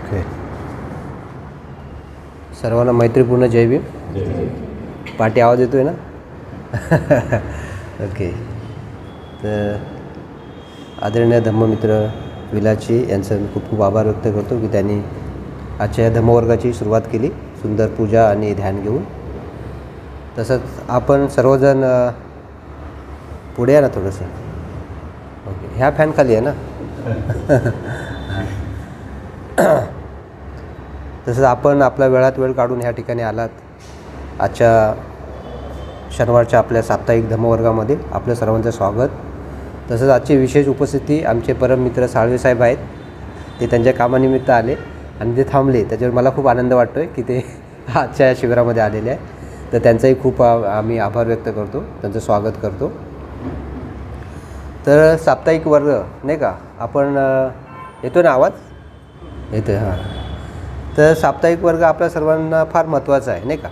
Okay. सर्वांना मैत्रीपूर्ण जय भीम. पाठी आवाज येतोय ना? ओके. तर आदरणीय धम्ममित्र विलाची यांचं मी खूप खूप आभार व्यक्त करतो की त्यांनी आजच्या या धम्मवर्गाची सुरुवात केली सुंदर पूजा आणि ध्यान घेऊन. तसंच आपण सर्वजण पुढे या ना थोडंसं. ओके. ह्या फॅन खाली आहे ना? तसंच आपण आपल्या वेळात वेळ काढून ह्या ठिकाणी आलात. आजच्या शनिवारच्या आपल्या साप्ताहिक धम्मवर्गामध्ये आपलं सर्वांचं स्वागत. तसंच आजची विशेष उपस्थिती आमचे परममित्र साळवे साहेब आहेत. ते त्यांच्या कामानिमित्त आले आणि ते थांबले. त्याच्यावर मला खूप आनंद वाटतो आहे की ते आजच्या शिबिरामध्ये आलेले आहे. तर त्यांचाही खूप आम्ही आभार व्यक्त करतो, त्यांचं स्वागत करतो. तर साप्ताहिक वर्ग नाही का, आपण येतो ना आवाज? येतो आहे. हां. तर साप्ताहिक वर्ग आपल्या सर्वांना फार महत्त्वाचा आहे नाही का.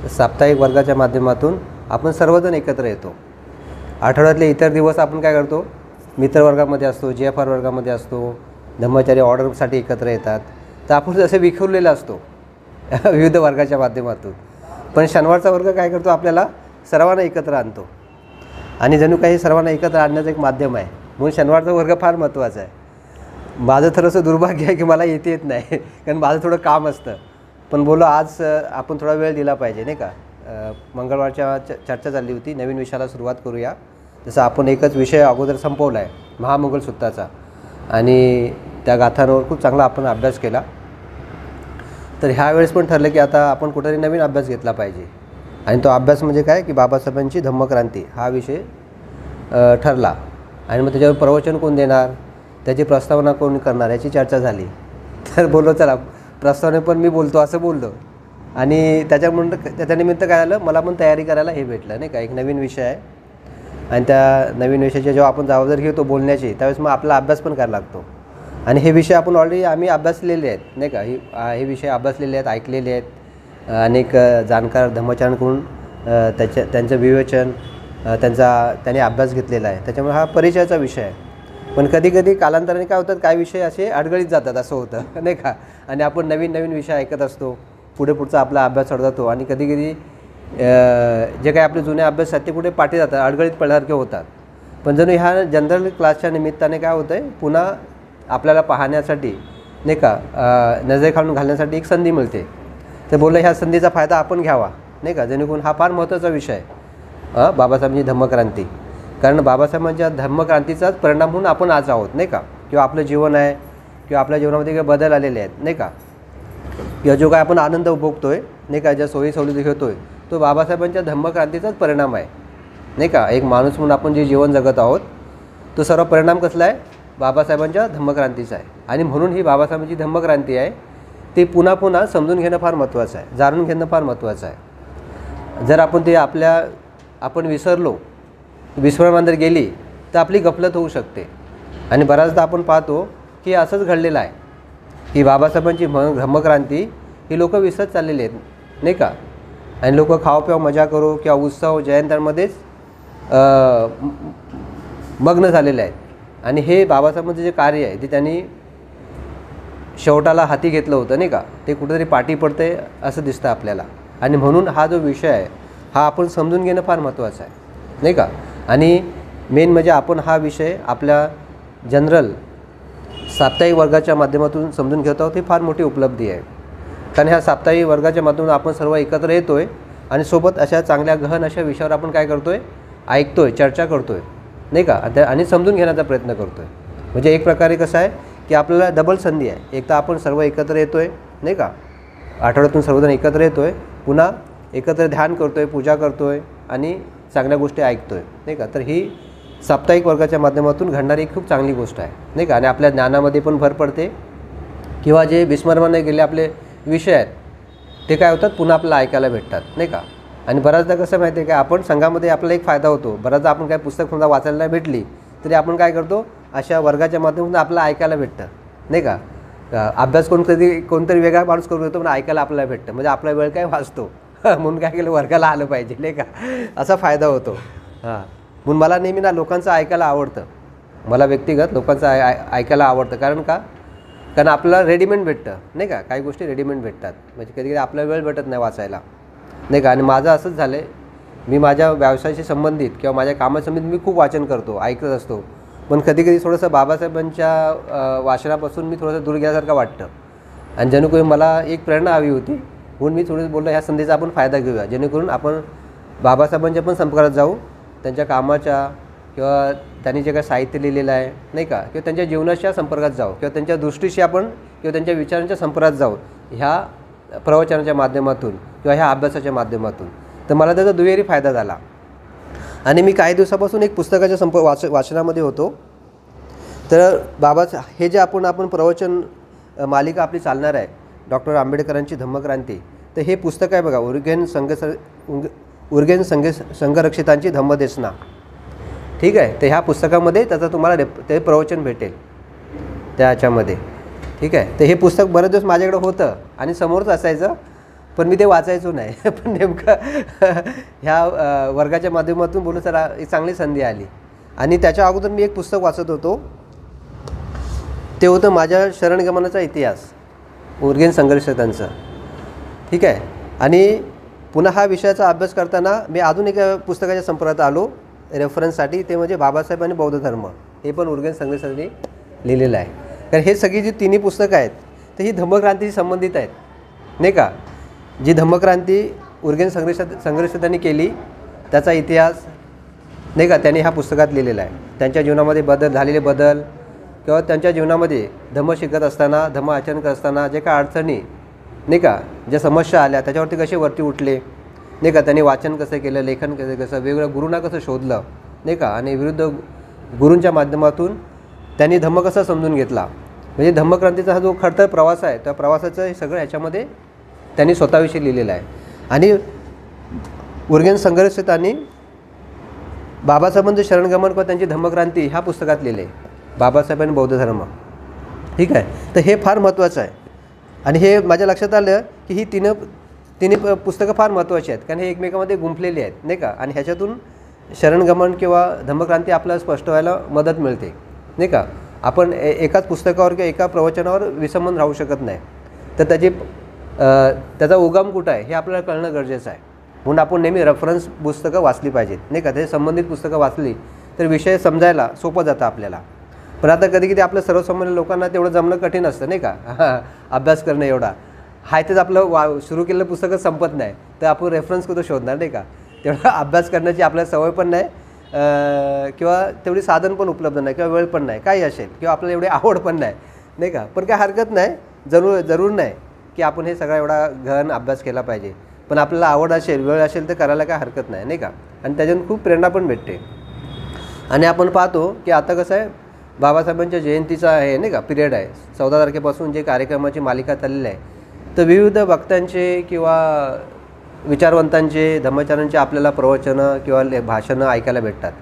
साप्ताहिक वर्गाच्या माध्यमातून आपण सर्वजण एकत्र येतो. आठवड्यातले इतर दिवस आपण काय करतो, मित्रवर्गामध्ये असतो, JFR वर्गामध्ये असतो, धम्मचारी ऑर्डरसाठी एकत्र येतात. तर आपण जसे विखुरलेलं असतो विविध वर्गाच्या माध्यमातून. पण शनिवारचा वर्ग काय करतो, आपल्याला सर्वांना एकत्र आणतो आणि जणू काही सर्वांना एकत्र आणण्याचं एक माध्यम आहे. म्हणून शनिवारचा वर्ग फार महत्त्वाचा आहे. माझं थोडंसं दुर्भाग्य आहे की मला येत नाही, कारण माझं थोडं काम असतं. पण बोलो आज आपण थोडा वेळ दिला पाहिजे नाही का. मंगळवारच्या चर्चा चालली होती, नवीन विषयाला सुरुवात करूया. जसं आपण एकच विषय अगोदर संपवला आहे, महामंगल सूक्ताचा, आणि त्या गाथांवर खूप चांगला आपण अभ्यास केला. तर ह्यावेळेस पण ठरलं की आता आपण कुठेतरी नवीन अभ्यास घेतला पाहिजे. आणि तो अभ्यास म्हणजे काय की बाबासाहेबांची धम्मक्रांती हा विषय ठरला. आणि मग त्याच्यावर प्रवचन कोण देणार, त्याची प्रस्तावना कोण करणार, याची चर्चा झाली. तर बोललो चला प्रस्तावने पण मी बोलतो असं बोललो. आणि त्याच्यानिमित्त काय झालं, मला पण तयारी करायला हे भेटलं नाही का. एक नवीन विषय आहे आणि त्या नवीन विषयाची जेव्हा आपण जबाबदारी घेतो बोलण्याची, त्यावेळेस मग आपला अभ्यास पण करायला लागतो. आणि हे विषय आपण ऑलरेडी आम्ही अभ्यासलेले आहेत नाही का. हे विषय अभ्यासलेले आहेत, ऐकलेले आहेत. अनेक जाणकार धम्मचाऱ्यांकडून त्यांचं विवेचन त्यांनी अभ्यास घेतलेला आहे. त्याच्यामुळे हा परिचयाचा विषय आहे. पण कधी कधी कालांतराने काय होतात, काही विषय असे अडगळीत जातात, असं होतं नाही का. आणि आपण नवीन नवीन विषय ऐकत असतो, पुढचा आपला अभ्यास अडवतो. आणि कधी कधी जे काही आपले जुने अभ्यास आहेत ते कुठे पाठी जातात, अडगळीत पडल्यासारखे होतात. पण जणू ह्या जनरल क्लासच्या निमित्ताने काय होतं आहे, पुन्हा आपल्याला पाहण्यासाठी नाही का, नजरेखालून घालण्यासाठी एक संधी मिळते. तर बोललं ह्या संधीचा फायदा आपण घ्यावा नाही का. जेणेकरून हा फार महत्त्वाचा विषय आहे बाबासाहेबांची धम्मक्रांती. कारण बाबासाहेबांच्या धम्मक्रांतीचाच परिणाम म्हणून आपण आज आहोत नाही का. किंवा आपलं जीवन आहे, किंवा आपल्या जीवनामध्ये काही बदल आलेले आहेत नाही का. किंवा जो काय आपण आनंद उपभोगतो आहे नाही का, ज्या सोयी सवलती घेतो आहे, तो बाबासाहेबांच्या धम्मक्रांतीचाच परिणाम आहे नाही का. एक माणूस म्हणून आपण जे जीवन जगत आहोत, तो सर्व परिणाम कसला आहे, बाबासाहेबांच्या धम्मक्रांतीचा आहे. आणि म्हणून ही बाबासाहेबांची धम्मक्रांती आहे, ते पुन्हा पुन्हा समजून घेणं फार महत्त्वाचं आहे, जाणून घेणं फार महत्त्वाचं आहे. जर आपण ते आपण विसरलो, विस्मरणानंतर गेली, तर आपली गफलत होऊ शकते. आणि बऱ्याचदा आपण पाहतो की असंच घडलेलं आहे की बाबासाहेबांची धम्मक्रांती ही लोक विसरत चाललेली आहेत नाही का. आणि लोक खाओ प्याव मजा करो किंवा उत्सव जयंत्यांमध्येच मग्न झालेले आहेत. आणि हे बाबासाहेबांचं जे कार्य आहे ते त्यांनी शेवटाला हाती घेतलं होतं नाही का, ते कुठेतरी पाठी पडते असं दिसतं आपल्याला. आणि म्हणून हा जो विषय आहे हा आपण समजून घेणं फार महत्त्वाचं आहे नाही का. आणि मेन म्हणजे आपण हा विषय आपल्या जनरल साप्ताहिक वर्गाच्या माध्यमातून समजून घेत आहोत, ही फार मोठी उपलब्धी आहे. कारण ह्या साप्ताहिक वर्गाच्या माध्यमातून आपण सर्व एकत्र येतो आहे आणि सोबत अशा चांगल्या गहन अशा विषयावर आपण काय करतो आहे, ऐकतो आहे, चर्चा करतो आहे नाही का. आणि समजून घेण्याचा प्रयत्न करतो आहे. म्हणजे एक प्रकारे कसं आहे की आपल्याला डबल संधी आहे. एक तर आपण सर्व एकत्र येतो आहे नाही का, आठवड्यातून सर्वजण एकत्र येतो आहे, पुन्हा एकत्र ध्यान करतो आहे, पूजा करतो आहे आणि चांगल्या गोष्टी ऐकतो आहे नाही का. तर ही साप्ताहिक वर्गाच्या माध्यमातून घडणारी एक खूप चांगली गोष्ट आहे नाही का. आणि आपल्या ज्ञानामध्ये पण भर पडते. किंवा जे विस्मरणाने गेले आपले विषय आहेत ते काय होतात, पुन्हा आपल्याला ऐकायला भेटतात नाही का. आणि बऱ्याचदा कसं माहिती आहे का, आपण संघामध्ये आपल्याला एक फायदा होतो. बऱ्याचदा आपण काय पुस्तक समजा वाचायला नाही भेटली तरी आपण काय करतो, अशा वर्गाच्या माध्यमातून आपल्याला ऐकायला भेटतं नाही का. अभ्यास कोणतरी वेगळा माणूस करू देतो पण ऐकायला आपल्याला भेटतं. म्हणजे आपला वेळ काय वाचतो. म्हणून काय केलं, वर्गाला आलं पाहिजे नाही का, असा फायदा होतो. म्हणून मला नेहमी ना लोकांचं ऐकायला आवडतं. मला व्यक्तिगत लोकांचं ऐकायला आवडतं. कारण का, कारण आपल्याला रेडीमेड भेटतं नाही का, काही गोष्टी रेडीमेड भेटतात, म्हणजे कधी कधी आपल्याला वेळ भेटत नाही वाचायला नाही का. आणि माझं असंच झालं आहे, मी माझ्या व्यवसायाशी संबंधित किंवा माझ्या कामासंबंधित मी खूप वाचन करतो, ऐकत असतो, पण कधी कधी थोडंसं बाबासाहेबांच्या वाचनापासून मी थोडंसं दूर गेल्यासारखं वाटतं. आणि जणू मला एक प्रेरणा हवी होती, म्हणून मी थोडंसं बोललो ह्या संधीचा आपण फायदा घेऊया, जेणेकरून आपण बाबासाहेबांच्या पण संपर्कात जाऊ, त्यांच्या कामाच्या किंवा त्यांनी जे काही साहित्य लिहिलेलं आहे नाही का, किंवा त्यांच्या जीवनाच्या संपर्कात जाऊ, किंवा त्यांच्या दृष्टीशी आपण किंवा त्यांच्या विचारांच्या संपर्कात जाऊ ह्या प्रवचनाच्या माध्यमातून किंवा ह्या अभ्यासाच्या माध्यमातून. तर मला त्याचा दुहेरी फायदा झाला. आणि मी काही दिवसापासून एक पुस्तकाच्या वाचनामध्ये होतो. तर बाबाचं हे जे आपण प्रवचन मालिका आपली चालणार आहे डॉक्टर आंबेडकरांची धम्मक्रांती, तर हे पुस्तक आहे बघा, उर्गेन संघरक्षितांची धम्मदेशना. ठीक आहे, तर ह्या पुस्तकामध्ये त्याचं तुम्हाला ते प्रवचन भेटेल त्याच्यामध्ये. ठीक आहे, तर हे पुस्तक बरेच दिवस माझ्याकडे होतं आणि समोरच असायचं, पण मी ते वाचायचो नाही. पण नेमकं ह्या वर्गाच्या माध्यमातून बोलू सर एक चांगली संधी आली. आणि त्याच्या अगोदर मी एक पुस्तक वाचत होतो, ते होतं माझ्या शरणगमनाचा इतिहास, उर्गेन संघर्षितांचं. ठीक आहे, आणि पुन्हा हा विषयाचा अभ्यास करताना मी अजून एका पुस्तकाच्या संपर्कात आलो रेफरन्ससाठी, ते म्हणजे बाबासाहेब आणि बौद्ध धर्म. हे पण उर्गेन संघर्षांनी लिहिलेलं आहे. कारण हे सगळी जी तिन्ही पुस्तकं आहेत तर ही धम्मक्रांतीशी संबंधित आहेत नाही का. जी धम्मक्रांती उर्गेन संघर्षितांनी केली त्याचा इतिहास नाही का त्यांनी ह्या पुस्तकात लिहिलेला आहे. त्यांच्या जीवनामध्ये झालेले बदल किंवा त्यांच्या जीवनामध्ये धम्म शिकत असताना, धम्म आचरण करत असताना जे काय अडचणी नाही का, ज्या समस्या आल्या त्याच्यावरती कसे वरती उठले नाही का, त्यांनी वाचन कसं केलं, लेखन कसं वेगवेगळ्या गुरूंना कसं शोधलं नाही का, आणि विरुद्ध गुरूंच्या माध्यमातून त्यांनी धम्म कसा समजून घेतला. म्हणजे धम्मक्रांतीचा हा जो खडतर प्रवास आहे त्या प्रवासाचं हे सगळं ह्याच्यामध्ये त्यांनी स्वतःविषयी लिहिलेलं आहे. आणि उर्गेन संघर्षितांनी बाबासाहेबांचं शरणगमन किंवा त्यांची धम्मक्रांती ह्या पुस्तकात लिहिले, बाबासाहेब आणि बौद्ध धर्म. ठीक आहे, तर हे फार महत्त्वाचं आहे. आणि हे माझ्या लक्षात आलं की ही तिन्ही पुस्तकं फार महत्त्वाची आहेत, कारण हे एकमेकांमध्ये गुंफलेली आहेत नाही का. आणि ह्याच्यातून शरणगमन किंवा धम्मक्रांती आपल्याला स्पष्ट व्हायला मदत मिळते नाही का. आपण एकाच पुस्तकावर किंवा एका प्रवचनावर विसंबून राहू शकत नाही. तर त्याचा उगम कुठं आहे हे आपल्याला कळणं गरजेचं आहे. म्हणून आपण नेहमी रेफरन्स पुस्तकं वाचली पाहिजेत नाही का. ते संबंधित पुस्तकं वाचली तर विषय समजायला सोपं जातं आपल्याला. पण आता कधी कधी आपलं सर्वसामान्य लोकांना तेवढं जमणं कठीण असतं नाही का, अभ्यास करणं एवढा हाय, तेच आपलं सुरू केलेलं पुस्तकं संपत नाही, तर आपण रेफरन्स कुठं शोधणार नाही का. तेवढा अभ्यास करण्याची आपल्याला सवय पण नाही किंवा तेवढी साधन पण उपलब्ध नाही किंवा वेळ पण नाही, काही असेल, किंवा आपल्याला एवढी आवड पण नाही का. पण काय हरकत नाही, जरूर नाही की आपण हे सगळा एवढा गहन अभ्यास केला पाहिजे. पण आपल्याला आवड असेल, वेळ असेल तर करायला काय हरकत नाही का. आणि त्याच्यातून खूप प्रेरणा पण भेटते. आणि आपण पाहतो की आता कसं आहे, बाबासाहेबांच्या जयंतीचा आहे नाही का पिरियड आहे, 14 तारखेपासून जे कार्यक्रमाची मालिका चाललेली आहे, तर विविध वक्त्यांचे किंवा विचारवंतांचे, धम्मचारांचे आपल्याला प्रवचनं किंवा भाषणं ऐकायला भेटतात.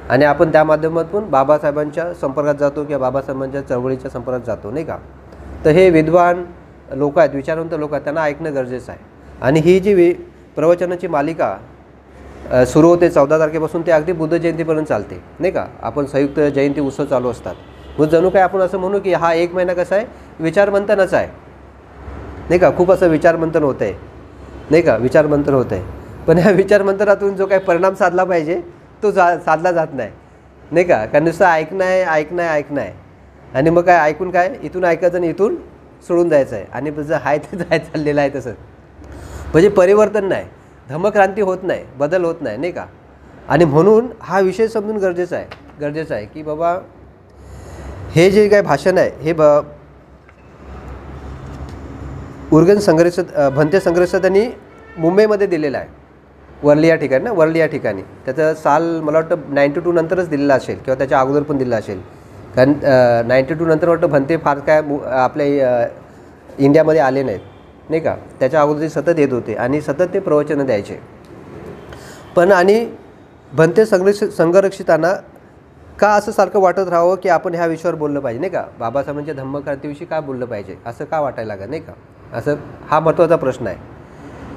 आणि आपण त्या माध्यमातून बाबासाहेबांच्या संपर्कात जातो किंवा बाबासाहेबांच्या चळवळीच्या संपर्कात जातो नाही का. तर हे विद्वान लोक आहेत, विचारवंत लोक आहेत, त्यांना ऐकणं गरजेचं आहे. आणि ही जी प्रवचनाची मालिका सुरू होते 14 तारखेपासून ते अगदी बुद्ध जयंतीपर्यंत चालते नाही का. आपण संयुक्त जयंती उत्सव चालू असतात. मग जणू काय आपण असं म्हणू की हा एक महिना कसा आहे, विचारमंथनच आहे नाही का. खूप असं विचारमंथन होतं आहे नाही का, विचारमंथन होतं आहे. पण ह्या विचारमंथनातून जो काही परिणाम साधला पाहिजे तो साधला जात नाही का. कारण नुसतं ऐकणं आहे. आणि मग काय ऐकून काय इथून ऐकायचं आणि इथून सोडून जायचं आहे, आणि जसं आहे ते चाललेलं आहे तसंच. म्हणजे परिवर्तन नाही, धम्मक्रांती होत नाही, बदल होत नाही का. आणि म्हणून हा विषय समजून गरजेचं आहे की बाबा हे जे काही भाषण आहे हे उर्गेन भंते संघर्षितांनी मुंबईमध्ये दिलेलं आहे, वर्ली या ठिकाणी. त्याचं साल मला वाटतं 92 नंतरच दिलेलं असेल किंवा त्याच्या अगोदर पण दिलं असेल. कारण 92 नंतर वाटतं भंते फार काय आपल्या इंडियामध्ये आले नाहीत नाही का. त्याच्या अगोदर ते सतत येत होते आणि सतत ते प्रवचनं द्यायचे. पण आणि भंते संघरक्षितांना का असं सारखं वाटत राहावं की आपण ह्या विषयावर बोललं पाहिजे नाही का, बाबासाहेबांच्या धम्मक्रांतीविषयी का बोललं पाहिजे, असं का वाटायला लागलं नाही का. असं हा महत्त्वाचा प्रश्न आहे.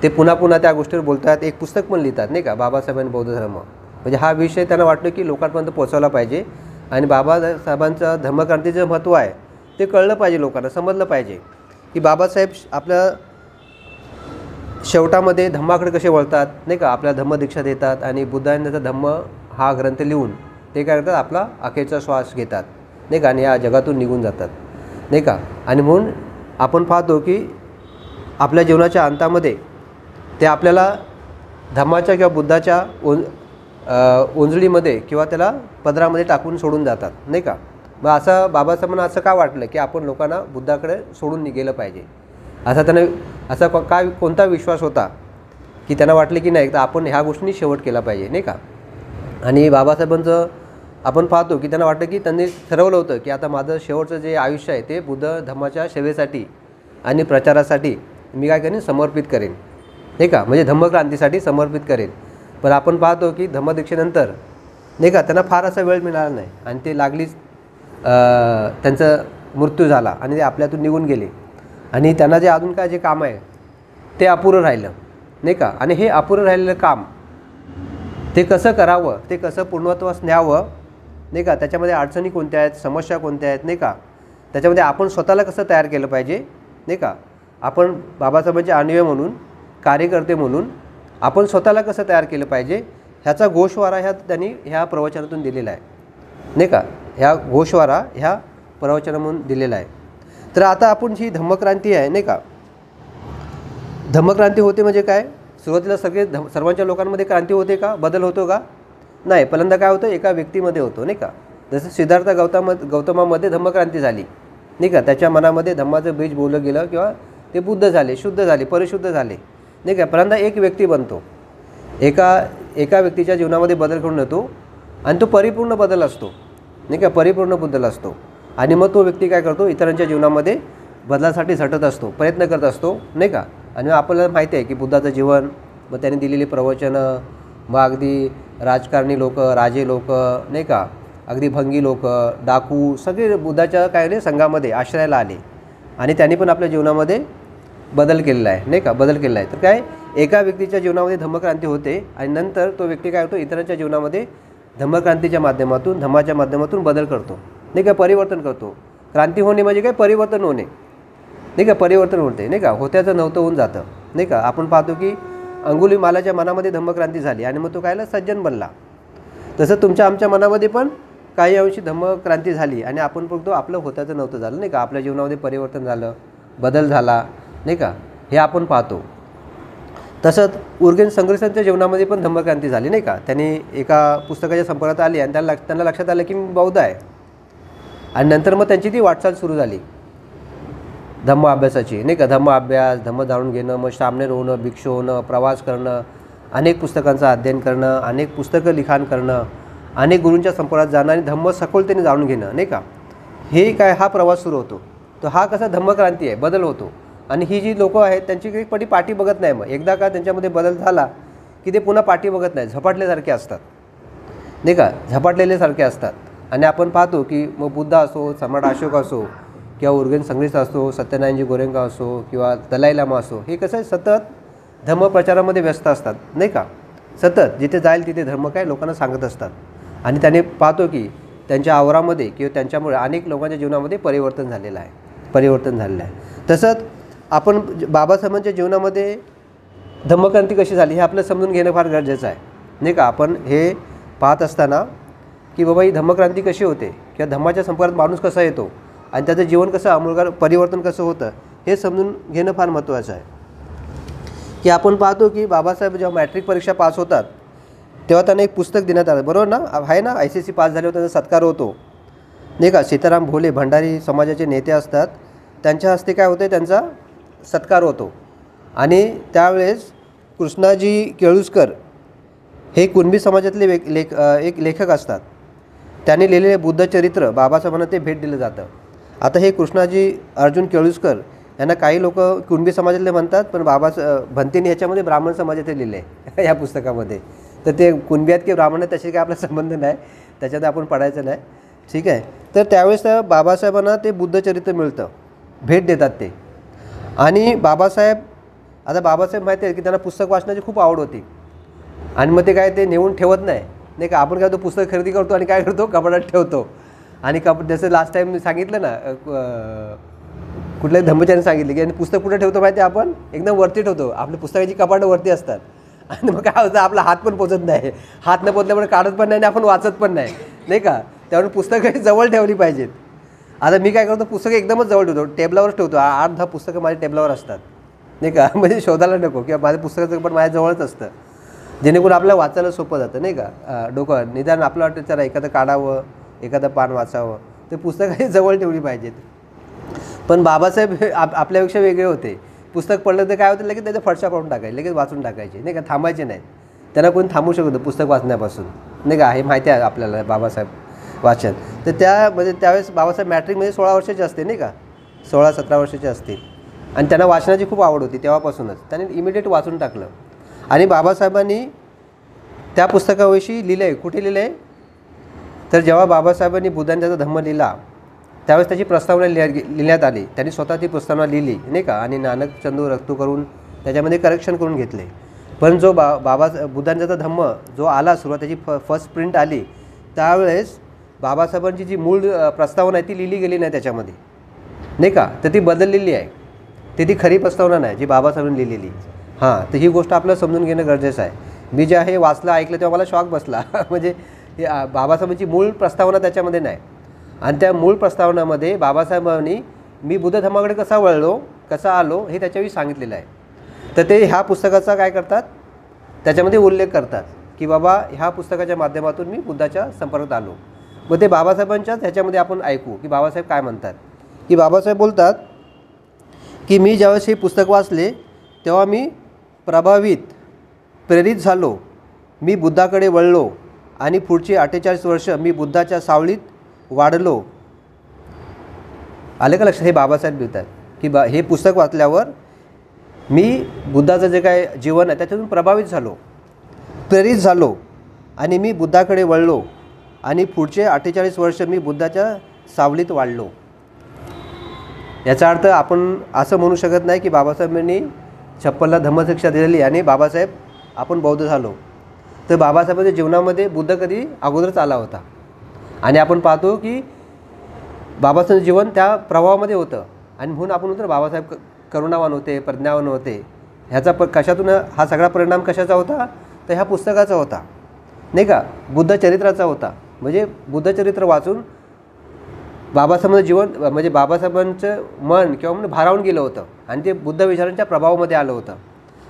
ते पुन्हा त्या गोष्टीवर बोलतात, एक पुस्तक पण लिहितात नाही का, बाबासाहेब आणि बौद्ध धर्म. म्हणजे हा विषय त्यांना वाटतं की लोकांपर्यंत पोहोचवला पाहिजे. आणि बाबासाहेबांचं धम्मक्रांतीचं महत्त्व आहे ते कळलं पाहिजे, लोकांना समजलं पाहिजे की बाबासाहेब आपल्या शेवटामध्ये धम्माकडे कसे वळतात, नाही का, आपल्या धम्मदीक्षा देतात आणि बुद्धांचा धम्म हा ग्रंथ लिहून ते काय करतात, आपला अखेरचा श्वास घेतात, नाही का, आणि या जगातून निघून जातात, नाही का. आणि म्हणून आपण पाहतो की आपल्या जीवनाच्या अंतामध्ये ते आपल्याला धम्माच्या किंवा बुद्धाच्या ओंजळीमध्ये किंवा त्याला पदरामध्ये टाकून सोडून जातात, नाही का. मग असं बाबासाहेबांना असं का वाटलं की आपण लोकांना बुद्धाकडे सोडून गेलं पाहिजे, असा काय कोणता विश्वास होता की त्यांना वाटले की नाही तर आपण ह्या गोष्टी शेवट केला पाहिजे, नाही का. आणि बाबासाहेबांचं आपण पाहतो की त्यांना वाटतं की त्यांनी ठरवलं होतं की आता माझं शेवटचं जे आयुष्य आहे ते बुद्ध धम्माच्या सेवेसाठी आणि प्रचारासाठी मी काय करेन, समर्पित करेन, नाही का, म्हणजे धम्मक्रांतीसाठी समर्पित करेन. पण आपण पाहतो की धम्मदीक्षेनंतर, नाही का, त्यांना फार असा वेळ मिळाला नाही आणि ते लागलीच त्यांचा मृत्यू झाला आणि ते आपल्यातून निघून गेले आणि त्यांना जे अजून काय जे काम आहे ते अपुरं राहिलं, नाही का. आणि हे अपुरं राहिलेलं काम ते कसं करावं, ते कसं पूर्णत्वास न्यावं, नाही का, त्याच्यामध्ये अडचणी कोणत्या आहेत, समस्या कोणत्या आहेत, नाही का, त्याच्यामध्ये आपण स्वतःला कसं तयार केलं पाहिजे, नाही का. आपण बाबासाहेबांचे अनुयायी म्हणून, कार्यकर्ते म्हणून आपण स्वतःला कसं तयार केलं पाहिजे ह्याचा गोषवारा त्यांनी ह्या प्रवचनातून दिलेला आहे, नाही का. ह्या गोषवारा ह्या प्रवचनामधून दिलेला आहे. तर आता आपण जी धम्मक्रांती आहे, नाही का, धम्मक्रांती होते म्हणजे काय, सुरुवातीला सर्वांच्या लोकांमध्ये क्रांती होते का, बदल होतो का, नाही. पहिल्यांदा काय होतं, एका व्यक्तीमध्ये होतो, नाही का. जसं सिद्धार्थ गौतमामध्ये धम्मक्रांती झाली, नाही का, त्याच्या मनामध्ये धम्माचं बीज बोललं गेलं किंवा ते बुद्ध झाले, शुद्ध झाले, परिशुद्ध झाले, नाही का. पहिल्यांदा एक व्यक्ती बनतो, एका व्यक्तीच्या जीवनामध्ये बदल घडून येतो आणि तो परिपूर्ण बदल असतो, नाही का, परिपूर्ण बदल असतो. आणि मग तो व्यक्ती काय करतो, इतरांच्या जीवनामध्ये बदलासाठी झटत असतो, प्रयत्न करत असतो, नाही का. आणि आपल्याला माहिती आहे की बुद्धाचं जीवन, मग त्यांनी दिलेली प्रवचनं, मग अगदी राजकारणी लोक, राजे लोक, नाही का, अगदी भंगी लोक, डाकू, सगळे बुद्धाच्या काय संघामध्ये आश्रयाला आले आणि त्यांनी पण आपल्या जीवनामध्ये बदल केलेला आहे, नाही का, बदल केलेला आहे. तर काय, एका व्यक्तीच्या जीवनामध्ये धम्मक्रांती होते आणि नंतर तो व्यक्ती काय होतो, इतरांच्या जीवनामध्ये धम्मक्रांतीच्या माध्यमातून, धम्माच्या माध्यमातून बदल करतो, नाही का, परिवर्तन करतो. क्रांती होणे म्हणजे काय, परिवर्तन होणे, नाही का, परिवर्तन होते, नाही का, होत्याचं नव्हतं होऊन जातं, नाही का. आपण पाहतो की अंगुलीमालाच्या मनामध्ये धम्मक्रांती झाली आणि मग तो कायला सज्जन बनला. तसं तुमच्या आमच्या मनामध्ये पण काही अंशी धम्मक्रांती झाली आणि आपण बघतो आपलं होत्याचं नव्हतं झालं, नाही का, आपल्या जीवनामध्ये परिवर्तन झालं, बदल झाला, नाही का, हे आपण पाहतो. तसंच उर्गेन संघर्षांच्या जीवनामध्ये पण धम्मक्रांती झाली, नाही का. त्यांनी एका पुस्तकाच्या संपर्कात आली आणि त्यांना लक्षात आलं की मी बौद्ध आहे आणि नंतर मग त्यांची ती वाटचाल सुरू झाली धम्म अभ्यासाची, नाही का. धम्म अभ्यास, धम्म जाणून घेणं, मग सामनेर होणं, भिक्षू होणं, प्रवास करणं, अनेक पुस्तकांचं अध्ययन करणं, अनेक पुस्तकं लिखाण करणं, अनेक गुरूंच्या संपर्कात जाणं आणि धम्म सखोलतेने जाणून घेणं, नाही का. हे काय, हा प्रवास सुरू होतो. तर हा कसा धम्मक्रांती आहे, बदल होतो. आणि ही जी लोकं आहेत त्यांची काही पाठी बघत नाही. मग एकदा का त्यांच्यामध्ये बदल झाला की ते पुन्हा पाठी बघत नाही, झपाटल्यासारखे असतात, नाही का, झपाटलेल्यासारखे असतात. आणि आपण पाहतो की मग बुद्ध असो, सम्राट अशोक असो किंवा उर्गेन संघर्ष असो, सत्यनारायणजी गोरेंका असो किंवा दलाई लामा असो, हे कसं सतत धम्मप्रचारामध्ये व्यस्त असतात, नाही का. सतत जिथे जाईल तिथे धर्म काय लोकांना सांगत असतात आणि त्याने पाहतो की त्यांच्या आवरामध्ये किंवा त्यांच्यामुळे अनेक लोकांच्या जीवनामध्ये परिवर्तन झालेलं आहे. तसंच आपण बाबासाहेबांच्या जीवनामध्ये धम्मक्रांती कशी झाली हे आपलं समजून घेणं फार गरजेचं आहे, नाही का. आपण हे पाहत असताना की बाबा ही धम्मक्रांती कशी होते किंवा धम्माच्या संपर्कात माणूस कसा येतो आणि त्याचं जीवन कसं आमूलाग्र परिवर्तन कसं होतं हे समजून घेणं फार महत्त्वाचं आहे. की आपण पाहतो की बाबासाहेब जेव्हा मॅट्रिक परीक्षा पास होतात तेव्हा त्यांना एक पुस्तक देण्यात आलं, बरोबर ना, आहे ना. ICSE पास झाले होते, त्यांचा सत्कार होतो, नाही का. सीताराम भोले भंडारी समाजाचे नेते असतात, त्यांच्या हस्ते काय होते, त्यांचा सत्कार होतो. आणि त्यावेळेस कृष्णाजी केळुस्कर हे कुणबी समाजातले एक लेखक असतात. त्यांनी लिहिलेले बुद्धचरित्र बाबासाहेबांना ते भेट दिलं जातं. आता हे कृष्णाजी अर्जुन केळुस्कर यांना काही लोक कुणबी समाजातले म्हणतात, पण भंतेनी ह्याच्यामध्ये ब्राह्मण समाजातले लिहिले आहे या पुस्तकामध्ये. तर ते कुणबी आहेत की ब्राह्मण आहेत त्याशी काही आपला संबंध नाही, त्याच्यात आपण पडायचं नाही, ठीक आहे. तर त्यावेळेस बाबासाहेबांना ते बुद्धचरित्र मिळतं, भेट देतात ते. आणि बाबासाहेब माहिती आहे की त्यांना पुस्तक वाचण्याची खूप आवड होती आणि मग ते काय ते नेऊन ठेवत नाही, नाही का. आपण काय तो पुस्तक खरेदी करतो आणि काय करतो, कपाटात ठेवतो आणि जसं लास्ट टाईम सांगितलं ना, कुठल्याही धम्मचार्याने सांगितलं की आणि पुस्तक कुठं ठेवतो माहिती आहे, आपण एकदम वरती ठेवतो. आपल्या पुस्तकाची कपाटं वरती असतात आणि मग काय होतं, आपला हात पण पोचत नाही. हात न पोचल्यामुळे काढत पण नाही आणि आपण वाचत पण नाही, नाही का. त्यामुळे पुस्तकं जवळ ठेवली पाहिजेत. आता मी काय करतो, पुस्तकं एकदमच जवळ ठेवतो, टेबलावरच ठेवतो. 8-10 पुस्तकं माझ्या टेबलावर असतात, नाही का. म्हणजे शोधायला नको किंवा माझ्या पुस्तकाचं पण माझ्या जवळच असतं, जेणेकरून आपल्याला वाचायला सोपं जातं, नाही का. डोकं निदान आपलं वाटतं चला एखादं काढावं, एखादं पान वाचावं, ते पुस्तकं जवळ ठेवली पाहिजेत. पण बाबासाहेब आपल्यापेक्षा वेगळे होते. पुस्तक पडलं तर काय होतं, लगेच त्याच्या फडशा पाडून टाकायचे, लगेच वाचून टाकायचे, नाही का. थांबायचे नाही. त्यांना कोणी थांबू शकत होतं पुस्तक वाचण्यापासून, नाही का. हे माहिती आहे आपल्याला बाबासाहेब वाचन. तर त्यामध्ये त्यावेळेस बाबासाहेब मॅट्रिकमध्ये 16 वर्षाचे असते, नाही का. 16-17 वर्षाचे असतील आणि त्यांना वाचनाची खूप आवड होती. तेव्हापासूनच त्यांनी इमिडिएट वाचून टाकलं. आणि बाबासाहेबांनी त्या पुस्तकाविषयी लिहिलं आहे. कुठे लिहिलं आहे तर जेव्हा बाबासाहेबांनी बुद्धांचा धम्म लिहिला त्यावेळेस त्याची प्रस्तावना लिहिण्यात आली. त्यांनी स्वतः ती प्रस्तावना लिहिली, नाही का. आणि नानक चंदू रक्तू करून त्याच्यामध्ये करेक्शन करून घेतले. पण जो बुद्धांचा धम्म जो आला, सुरुवात त्याची फर्स्ट प्रिंट आली, त्यावेळेस बाबासाहेबांची जी मूळ प्रस्तावना आहे ती लिहिली गेली नाही त्याच्यामध्ये, नाही का. तर ती बदललेली आहे. ती खरी प्रस्तावना नाही जी बाबासाहेबांनी लिहिलेली. हां, तर ही गोष्ट आपल्याला समजून घेणं गरजेचं आहे. मी जे आहे वाचलं, ऐकलं तेव्हा मला शॉक बसला. म्हणजे हे बाबासाहेबांची मूळ प्रस्तावना त्याच्यामध्ये नाही. आणि त्या मूळ प्रस्तावनामध्ये बाबासाहेबांनी मी बुद्ध धर्माकडे कसा वळलो, कसा आलो, हे त्याच्याविषयी सांगितलेलं आहे. तर ते ह्या पुस्तकाचा काय करतात, त्याच्यामध्ये उल्लेख करतात की बाबा ह्या पुस्तकाच्या माध्यमातून मी बुद्धाच्या संपर्कात आलो. मग ते बाबासाहेबांच्याच ह्याच्यामध्ये आपण ऐकू की बाबासाहेब काय म्हणतात. की बाबासाहेब बोलतात की मी ज्यावेळेस हे पुस्तक वाचले तेव्हा मी प्रेरित झालो. मी बुद्धाकडे वळलो आणि पुढची 48 वर्ष मी बुद्धाच्या सावलीत वाढलो. आले का लक्षात. हे बाबासाहेब लिहितात की हे पुस्तक वाचल्यावर मी बुद्धाचं जे काय जीवन आहे त्याच्यातून प्रभावित झालो, प्रेरित झालो आणि मी बुद्धाकडे वळलो आणि पुढचे 48 वर्ष मी बुद्धाच्या सावलीत वाढलो. याचा अर्थ आपण असं म्हणू शकत नाही की बाबासाहेबांनी 56ला धम्मशिक्षा दिलेली आणि बाबासाहेब आपण बौद्ध झालो. तर बाबासाहेबांच्या जीवनामध्ये बुद्ध कधी अगोदरच आला होता. आणि आपण पाहतो की बाबासाहेबांचं जीवन त्या प्रभावामध्ये होतं. आणि म्हणून आपण म्हणतो बाबासाहेब करुणावान होते, प्रज्ञावान होते. ह्याचा कशातून हा सगळा परिणाम कशाचा होता, तर ह्या पुस्तकाचा होता, नाही का. बुद्धचरित्राचा होता. म्हणजे बुद्धचरित्र वाचून बाबासाहेबांचं जीवन म्हणजे बाबासाहेबांचं मन किंवा म्हणजे भारावून गेलं होतं आणि ते बुद्ध विचारांच्या प्रभावामध्ये आलं होतं.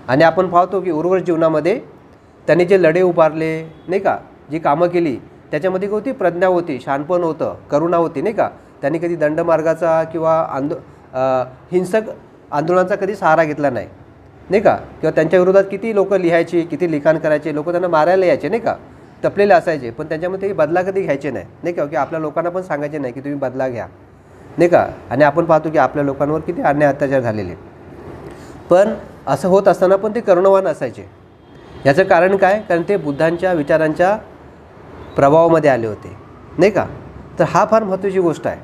आणि आपण पाहतो की उर्वरित जीवनामध्ये त्यांनी जे लढे उभारले, नाही का, जी कामं केली त्याच्यामध्ये होती प्रज्ञा होती, शहाणपण होतं, करुणा होती, नाही का. त्यांनी कधी दंडमार्गाचा किंवा हिंसक आंदोलनाचा कधी सहारा घेतला नाही, नाही का. किंवा त्यांच्या विरोधात किती लोक लिहायची, किती लिखाण करायचे, लोक त्यांना मारायला यायचे, नाही का, तपलेले असायचे. पण त्यांच्यामध्ये बदला कधी घ्यायचे नाही, नाही का. की आपल्या लोकांना पण सांगायचे नाही की तुम्ही बदला घ्या, नाही का. आणि आपण पाहतो की आपल्या लोकांवर किती अन्याय अत्याचार झालेले. पण असं होत असताना पण ते करुणावान असायचे. याचं कारण काय, कारण ते बुद्धांच्या विचारांच्या प्रभावामध्ये आले होते, नाही का. तर हा फार महत्त्वाची गोष्ट आहे.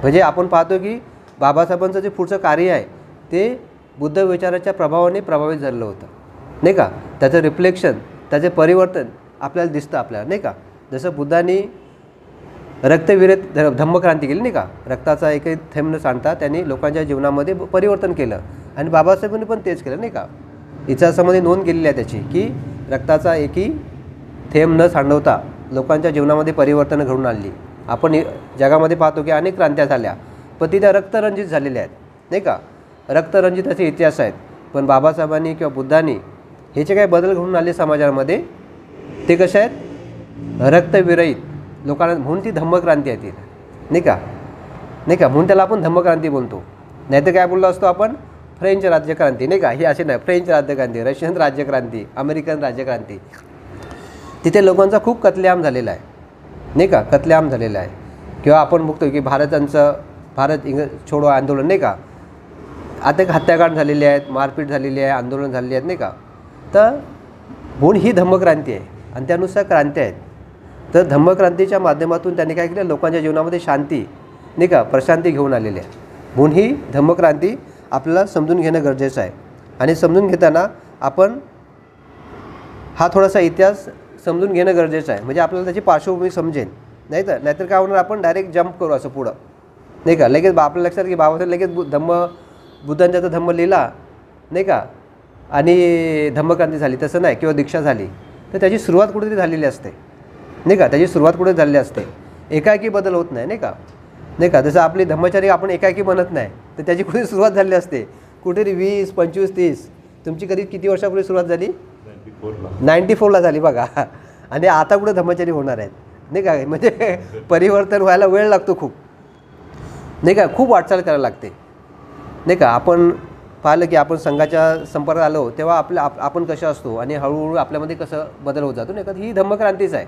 म्हणजे आपण पाहतो की बाबासाहेबांचं जे पुढचं कार्य आहे ते बुद्ध विचाराच्या प्रभावाने प्रभावित झालेलं होतं, नाही का. त्याचं रिफ्लेक्शन, त्याचे परिवर्तन आपल्याला दिसतं आपल्याला, नाही का. जसं बुद्धांनी रक्तविरहित धम्मक्रांती केली, नाही का. रक्ताचा एकही थेंब न सांडता त्यांनी लोकांच्या जीवनामध्ये परिवर्तन केलं. आणि बाबासाहेबांनी पण तेच केलं, नाही का. इतिहासामध्ये नोंद केलेली आहे त्याची की रक्ताचा एकही थेंब न सांडवता लोकांच्या जीवनामध्ये परिवर्तन घडून आणली. आपण जगामध्ये पाहतो की अनेक क्रांत्या झाल्या पण त्या रक्तरंजित झालेल्या आहेत, नाही का. रक्तरंजित असे इतिहास आहेत. पण बाबासाहेबांनी किंवा बुद्धांनी हे जे काही बदल घडून आले समाजामध्ये ते कसे आहेत, रक्तविरहित लोकांना. म्हणून ती धम्मक्रांती आहे ती, नाही का, नाही का. म्हणून त्याला आपण धम्मक्रांती बोलतो. नाहीतर काय बोललो असतो आपण, फ्रेंच राज्यक्रांती, नाही का. ही अशी नाही, फ्रेंच राज्यक्रांती, रशियन राज्यक्रांती, अमेरिकन राज्यक्रांती. तिथे लोकांचा खूप कत्लेआम झालेला आहे, नाही का, कत्लेआम झालेला आहे. किंवा आपण बघतो की भारत छोडो आंदोलन, नाही का. आता हत्याकांड झालेले आहेत, मारपीट झालेली आहे, आंदोलन झालेली आहेत, नाही का. तर म्हणून ही धम्मक्रांती आहे आणि त्यानुसार क्रांती आहेत. तर धम्मक्रांतीच्या माध्यमातून त्यांनी काय केलं, लोकांच्या जीवनामध्ये शांती, नाही का, प्रशांती घेऊन आलेली आहे. म्हणून ही धम्मक्रांती आपल्याला समजून घेणं गरजेचं आहे. आणि समजून घेताना आपण हा थोडासा इतिहास समजून घेणं गरजेचं आहे. म्हणजे आपल्याला त्याची पार्श्वभूमी समजेल, नाहीतर काय होणार, आपण डायरेक्ट जंप करू असं पुढं, नाही का. लगेच आपल्या लक्षात की बाबासाहेब लगेच बुद्धांचा धम्म लिहिला, नाही का, आणि धम्मक्रांती झाली, तसं नाही, किंवा दीक्षा झाली. तर त्याची सुरुवात कुठेतरी झालेली असते, नाही का. त्याची सुरुवात कुठे झालेली असते. एकाएकी बदल होत नाही, नाही का. नाही का. जसं आपली धम्मचारी आपण एकाएकी बनत नाही, तर त्याची कुठे सुरुवात झालेली असते, कुठेतरी 20, 25, 30. तुमची किती वर्षापूर्वी सुरुवात झाली? 94ला झाली बघा. आणि आता कुठे धम्मचारी होणार आहेत, नाही का. म्हणजे परिवर्तन व्हायला वेळ लागतो खूप, नाही का. खूप वाटचाल करायला लागते, नाही का. आपण पाहिलं की आपण संघाच्या संपर्कात आलो तेव्हा आपण कसं असतो आणि हळूहळू आपल्यामध्ये कसं बदल होत जातो, नाही का. ही धम्मक्रांतीच आहे.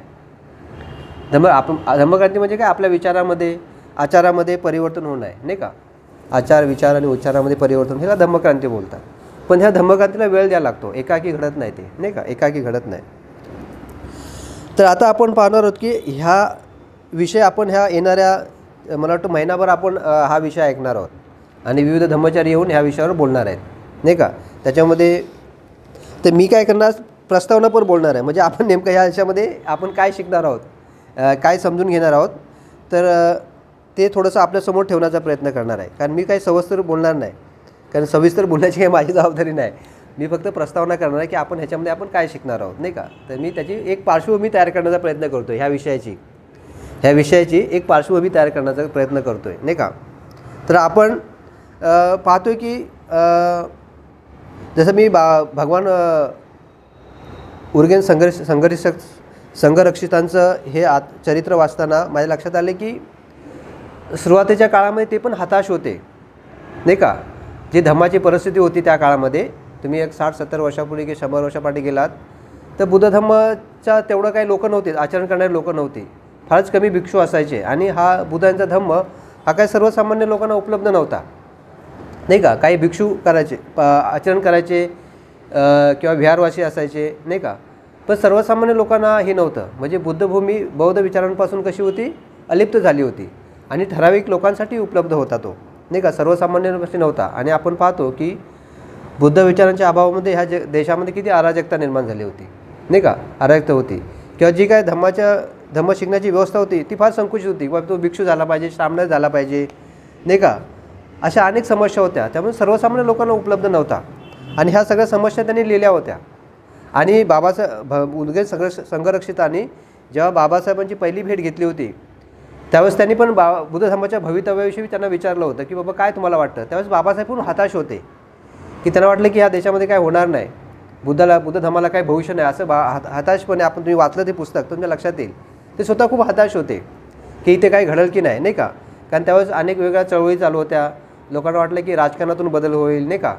धम्मक्रांती म्हणजे काय, आपल्या विचारामध्ये, आचारामध्ये परिवर्तन होणं आहे, नाही का. आचार, विचार आणि उच्चारामध्ये परिवर्तन, ह्याला धम्मक्रांती बोलतात. पण ह्या धम्मक्रांतीला वेळ द्यायला लागतो, एकाकी घडत नाही ते, नाही का. एकाकी घडत नाही. तर आता आपण पाहणार आहोत की ह्या विषय आपण ह्या येणाऱ्या मला वाटतं महिनाभर आपण हा विषय ऐकणार आहोत आणि विविध धम्मचारी येऊन ह्या विषयावर बोलणार आहेत, नाही का. त्याच्यामध्ये तर मी काय करणार, प्रस्तावना पण बोलणार आहे. म्हणजे आपण नेमकं ह्या याच्यामध्ये आपण काय शिकणार आहोत, काय समजून घेणार आहोत, तर ते थोडंसं आपल्यासमोर ठेवण्याचा प्रयत्न करणार आहे. कारण मी काही सविस्तर बोलणार नाही, कारण सविस्तर बोलण्याची काही माझी जबाबदारी नाही. मी फक्त प्रस्तावना करणार आहे की आपण ह्याच्यामध्ये आपण काय शिकणार आहोत, नाही का. तर मी त्याची एक पार्श्वभूमी तयार करण्याचा प्रयत्न करतो ह्या विषयाची एक पार्श्वभूमी तयार करण्याचा प्रयत्न करतो आहे, नाही का. तर आपण पाहतो की जसं मी भगवान उर्गेन संघरक्षितांचं हे चरित्र वाचताना माझ्या लक्षात आले की सुरुवातीच्या काळामध्ये ते पण हताश होते, नाही का. जी धम्माची परिस्थिती होती त्या काळामध्ये, तुम्ही एक 60-70 वर्षापूर्वी की 100 वर्षापाठी गेलात तर बुद्ध धम्माच्या तेवढं काही लोकं नव्हते, आचरण करणारे लोकं नव्हती, फारच कमी भिक्षू असायचे. आणि हा बुद्धांचा धम्म हा काही सर्वसामान्य लोकांना उपलब्ध नव्हता, नाही का. काही भिक्षू करायचे, आचरण करायचे किंवा विहारवासी असायचे, नाही का. पण सर्वसामान्य लोकांना हे नव्हतं. म्हणजे बुद्धभूमी बौद्ध विचारांपासून कशी होती, अलिप्त झाली होती आणि ठराविक लोकांसाठी उपलब्ध होता तो, नाही का. सर्वसामान्यांपाशी नव्हता. आणि आपण पाहतो की बुद्ध विचारांच्या अभावामध्ये ह्या देशामध्ये किती अराजकता निर्माण झाली होती, नाही का. अराजकता होती, किंवा जी काय धम्म शिकण्याची व्यवस्था होती ती फार संकुचित होती. किंवा तो भिक्षू झाला पाहिजे, श्रामण झाला पाहिजे, नाही का. अशा अनेक समस्या होत्या, त्यामुळे सर्वसामान्य लोकांना उपलब्ध नव्हता. आणि ह्या सगळ्या समस्या त्यांनी लिहिल्या होत्या. आणि उर्गेन संघरक्षितांनी जेव्हा बाबासाहेबांची पहिली भेट घेतली होती त्यावेळेस त्यांनी पण बुद्ध धम्माच्या भवितव्याविषयी त्यांना विचारलं होतं की बाबा काय तुम्हाला वाटतं. त्यावेळेस बाबासाहेब पण हताश होते की त्यांना वाटलं की ह्या देशामध्ये काय होणार नाही, बुद्ध धम्माला काही भविष्य नाही, असं हताशपणे आपण तुम्ही वाचलं ते पुस्तक तुमच्या लक्षात येईल. ते स्वतः खूप हताश होते की इथे काही घडल की नाही, नाही का. कारण त्यावेळेस अनेक वेगळ्या चळवळी चालू होत्या. लोकांना वाटलं की राजकारणातून बदल होईल, नाही का.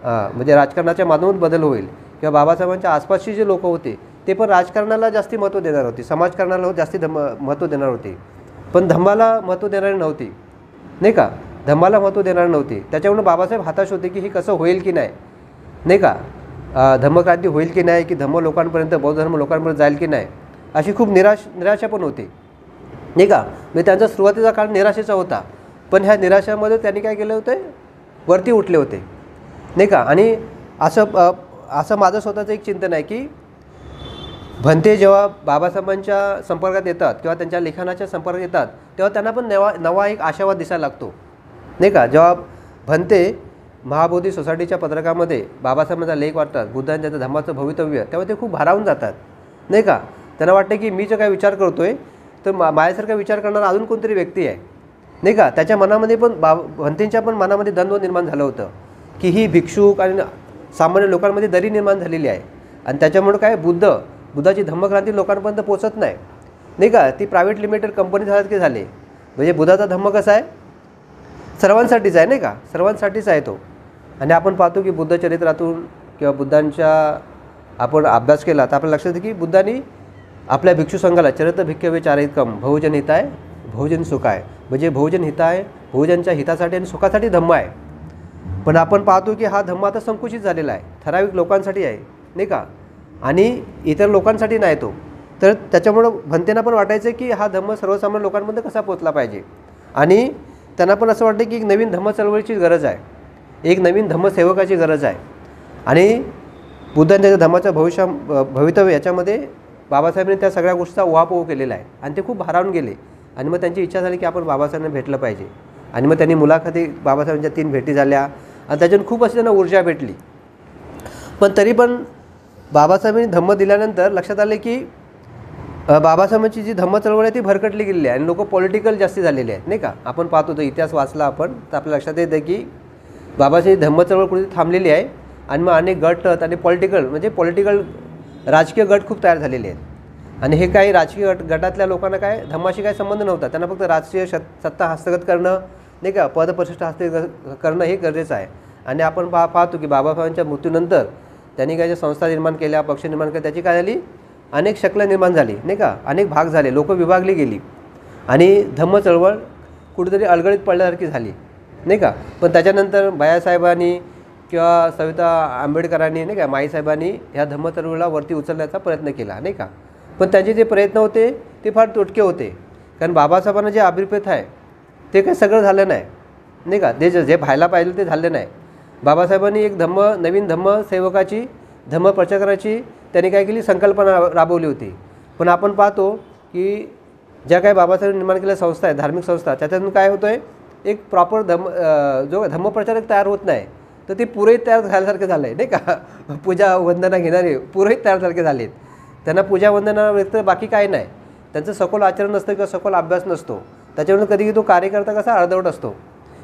म्हणजे राजकारणाच्या माध्यमातून बदल होईल, किंवा बाबासाहेबांच्या आसपासची जे लोक होते ते पण राजकारणाला जास्ती महत्त्व देणार होते, समाजकारणाला जास्ती महत्त्व देणार होते, पण धम्माला महत्त्व देणारी नव्हती, नाही का. धम्माला महत्त्व देणार नव्हती. त्याच्यामुळे बाबासाहेब हताश होते की हे कसं होईल की नाही, नाही का. धम्मक्रांती होईल की नाही, की धम्म लोकांपर्यंत, बौद्ध धर्म लोकांपर्यंत जाईल की नाही, अशी खूप निराशा पण होती, नाही का. म्हणजे त्यांचा सुरुवातीचा काळ निराशेचा होता. पण ह्या निराशामध्ये त्यांनी काय केलं होतं, वरती उठले होते, नाही का. आणि असं माझं स्वतःचं एक चिंतन आहे की भंते जेव्हा बाबासाहेबांच्या संपर्कात येतात किंवा त्यांच्या लिखाणाच्या संपर्कात येतात तेव्हा त्यांना पण नवा एक आशावाद दिसायला लागतो, नाही का. जेव्हा भंते महाबोधी सोसायटीच्या पत्रकामध्ये बाबासाहेबांचा लेख वाटतात, बुद्धांच्या धम्माचं भवितव्य, तेव्हा ते खूप भारावून जातात, नाही का. त्यांना वाटतं की मी जो काय विचार करतो आहे तर माझ्यासारखा विचार करणारा अजून कोणतरी व्यक्ती आहे, नाही का. त्याच्या मनामध्ये पण भंतेंच्या पण मनामध्ये द्वंद्व निर्माण झालं होतं की ही भिक्षुक आणि सामान्य लोकांमध्ये दरी निर्माण झालेली आहे. आणि त्याच्यामुळे काय बुद्धाची धम्मक्रांती लोकांपर्यंत पोचत नाही, नाही का. ती प्रायव्हेट लिमिटेड कंपनी सारखे झाले. म्हणजे बुद्धाचा धम्म कसा आहे, सर्वांसाठीच आहे, नाही का. सर्वांसाठीच आहे तो. आणि आपण पाहतो की बुद्ध चरित्रातून किंवा बुद्धांच्या आपण अभ्यास केला तर आपल्याला लक्षात येते की बुद्धांनी आपल्या भिक्षू संघाला चरित्र भिक्खवे चारित्कम बहुजन हिताय बहुजन सुखाय, म्हणजे बहुजन हिताय, बहुजनच्या हितासाठी आणि सुखासाठी धम्म आहे. पण आपण पाहतो की हा धम्म आता संकुचित झालेला आहे, ठराविक लोकांसाठी आहे, नाही का. आणि इतर लोकांसाठी नाही तो. तर त्याच्यामुळं भंतेंना पण वाटायचं की हा धम्म सर्वसामान्य लोकांमध्ये कसा पोचला पाहिजे. आणि त्यांना पण असं वाटतं की एक नवीन धम्म चळवळीची गरज आहे, एक नवीन धम्मसेवकाची गरज आहे. आणि बुद्धांच्या धम्माचं भवितव्य याच्यामध्ये बाबासाहेबांनी त्या सगळ्या गोष्टीचा उहापोह केलेला आहे आणि ते खूप भारावून गेले आणि मग त्यांची इच्छा झाली की आपण बाबासाहेबांना भेटलं पाहिजे. आणि मग त्यांनी मुलाखती बाबासाहेबांच्या 3 भेटी झाल्या आणि त्याच्यातून खूप अशी त्यांना ऊर्जा भेटली. पण तरी पण बाबासाहेबांनी धम्म दिल्यानंतर लक्षात आले की बाबासाहेबांची जी धम्म चळवळ आहे ती भरकटली गेलेली आहे आणि लोक पॉलिटिकल जास्ती झालेले आहेत, नाही का. आपण पाहतो तो इतिहास वाचला आपण तर आपल्या लक्षात येतं की बाबासाहेब धम्म चळवळ कुठे थांबलेली आहे आणि मग अनेक गट आणि पॉलिटिकल राजकीय गट खूप तयार झालेले आहेत. आणि हे काही राजकीय गटातल्या लोकांना काय धम्माशी काही संबंध नव्हता. त्यांना फक्त राजकीय सत्ता हस्तगत करणं, नाही का, पदप्रतिष्ठा हस्तगत करणं हे गरजेचं आहे. आणि आपण पाहतो की बाबासाहेबांच्या मृत्यूनंतर त्यांनी काय ज्या संस्था निर्माण केल्या, पक्ष निर्माण केले, त्याची काय झाली, अनेक शक्ल निर्माण झाली, नाही का, अनेक भाग झाले, लोक विभागली गेली आणि धम्म चळवळ कुठेतरी अलगडीत पडल्यासारखी झाली, नाही का. पण त्याच्यानंतर बाळासाहेबांनी किंवा सविता आंबेडकरांनी, नाही का, माईसाहेबांनी ह्या धम्म चळवळीला वरती उचलण्याचा प्रयत्न केला, नाही का. पण त्यांचे जे प्रयत्न होते ते फार तोटके होते, कारण बाबासाहेबांना जे अभिप्रेत आहे ते काही सगळं झालं नाही, नाही का. ते जे व्हायला पाहिजे ते झालं नाही. बाबासाहेबांनी एक नवीन धम्म सेवकाची, धम्म प्रचाराची त्यांनी काय केली, संकल्पना राबवली होती. पण आपण पाहतो की ज्या काही बाबासाहेब निर्माण केलेल्या संस्था आहेत, धार्मिक संस्था, त्याच्यातून काय होतं आहे, एक प्रॉपर जो धम्मप्रचारक तयार होत नाही, तर ते पुरोहित तयार झाल्यासारखे झालं आहे, नाही का. पूजा वंदना घेणारे पुरोहित तयारसारखे झाले आहेत. त्यांना पूजा वंदना व्यक्त बाकी काय नाही, त्यांचं सखोल आचरण नसतं किंवा सखोल अभ्यास नसतो. त्याच्यामुळे कधी तो कार्यकर्ता कसा अर्धवट असतो.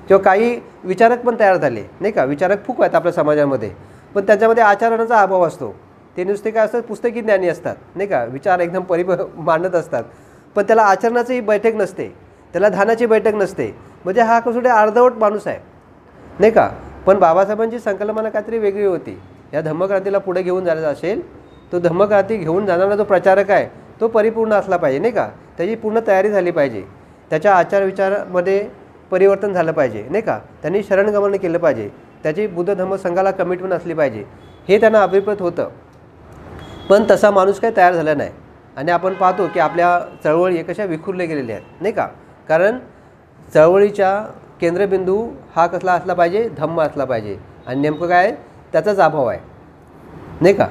किंवा काही विचारक पण तयार झाले, नाही का. विचारक खूप आहेत आपल्या समाजामध्ये, पण त्याच्यामध्ये आचरणाचा अभाव असतो. ते नुसते काय असतात, पुस्तकी ज्ञानी असतात, नाही का, विचार एकदम मांडत असतात, पण त्याला आचरणाची बैठक नसते, त्याला ध्यानाची बैठक नसते. म्हणजे हा कसोटे अर्धवट माणूस आहे, नाही का. पण बाबासाहेबांची संकल्पना काहीतरी वेगळी होती. या धम्मक्रांतीला पुढे घेऊन जायचं असेल, तो धम्मक्रांती घेऊन जाणारा जो प्रचारक आहे तो परिपूर्ण असला पाहिजे, नाही का. त्याची पूर्ण तयारी झाली पाहिजे, त्याच्या आचारविचारामध्ये परिवर्तन झालं पाहिजे, नाही का. त्यांनी शरणगमन केलं पाहिजे, त्याची बुद्ध धम्म संघाला कमिटमेंट असली पाहिजे, हे त्यांना अभिप्रेत होतं. पण तसा माणूस काही तयार झाला नाही. आणि आपण पाहतो की आपल्या चळवळी कशा विखुरल्या गेलेल्या आहेत, नाही का. कारण चळवळीच्या केंद्रबिंदू हा कसला असला पाहिजे, धम्म असला पाहिजे. आणि नेमकं काय, त्याचाच अभाव आहे, नाही का.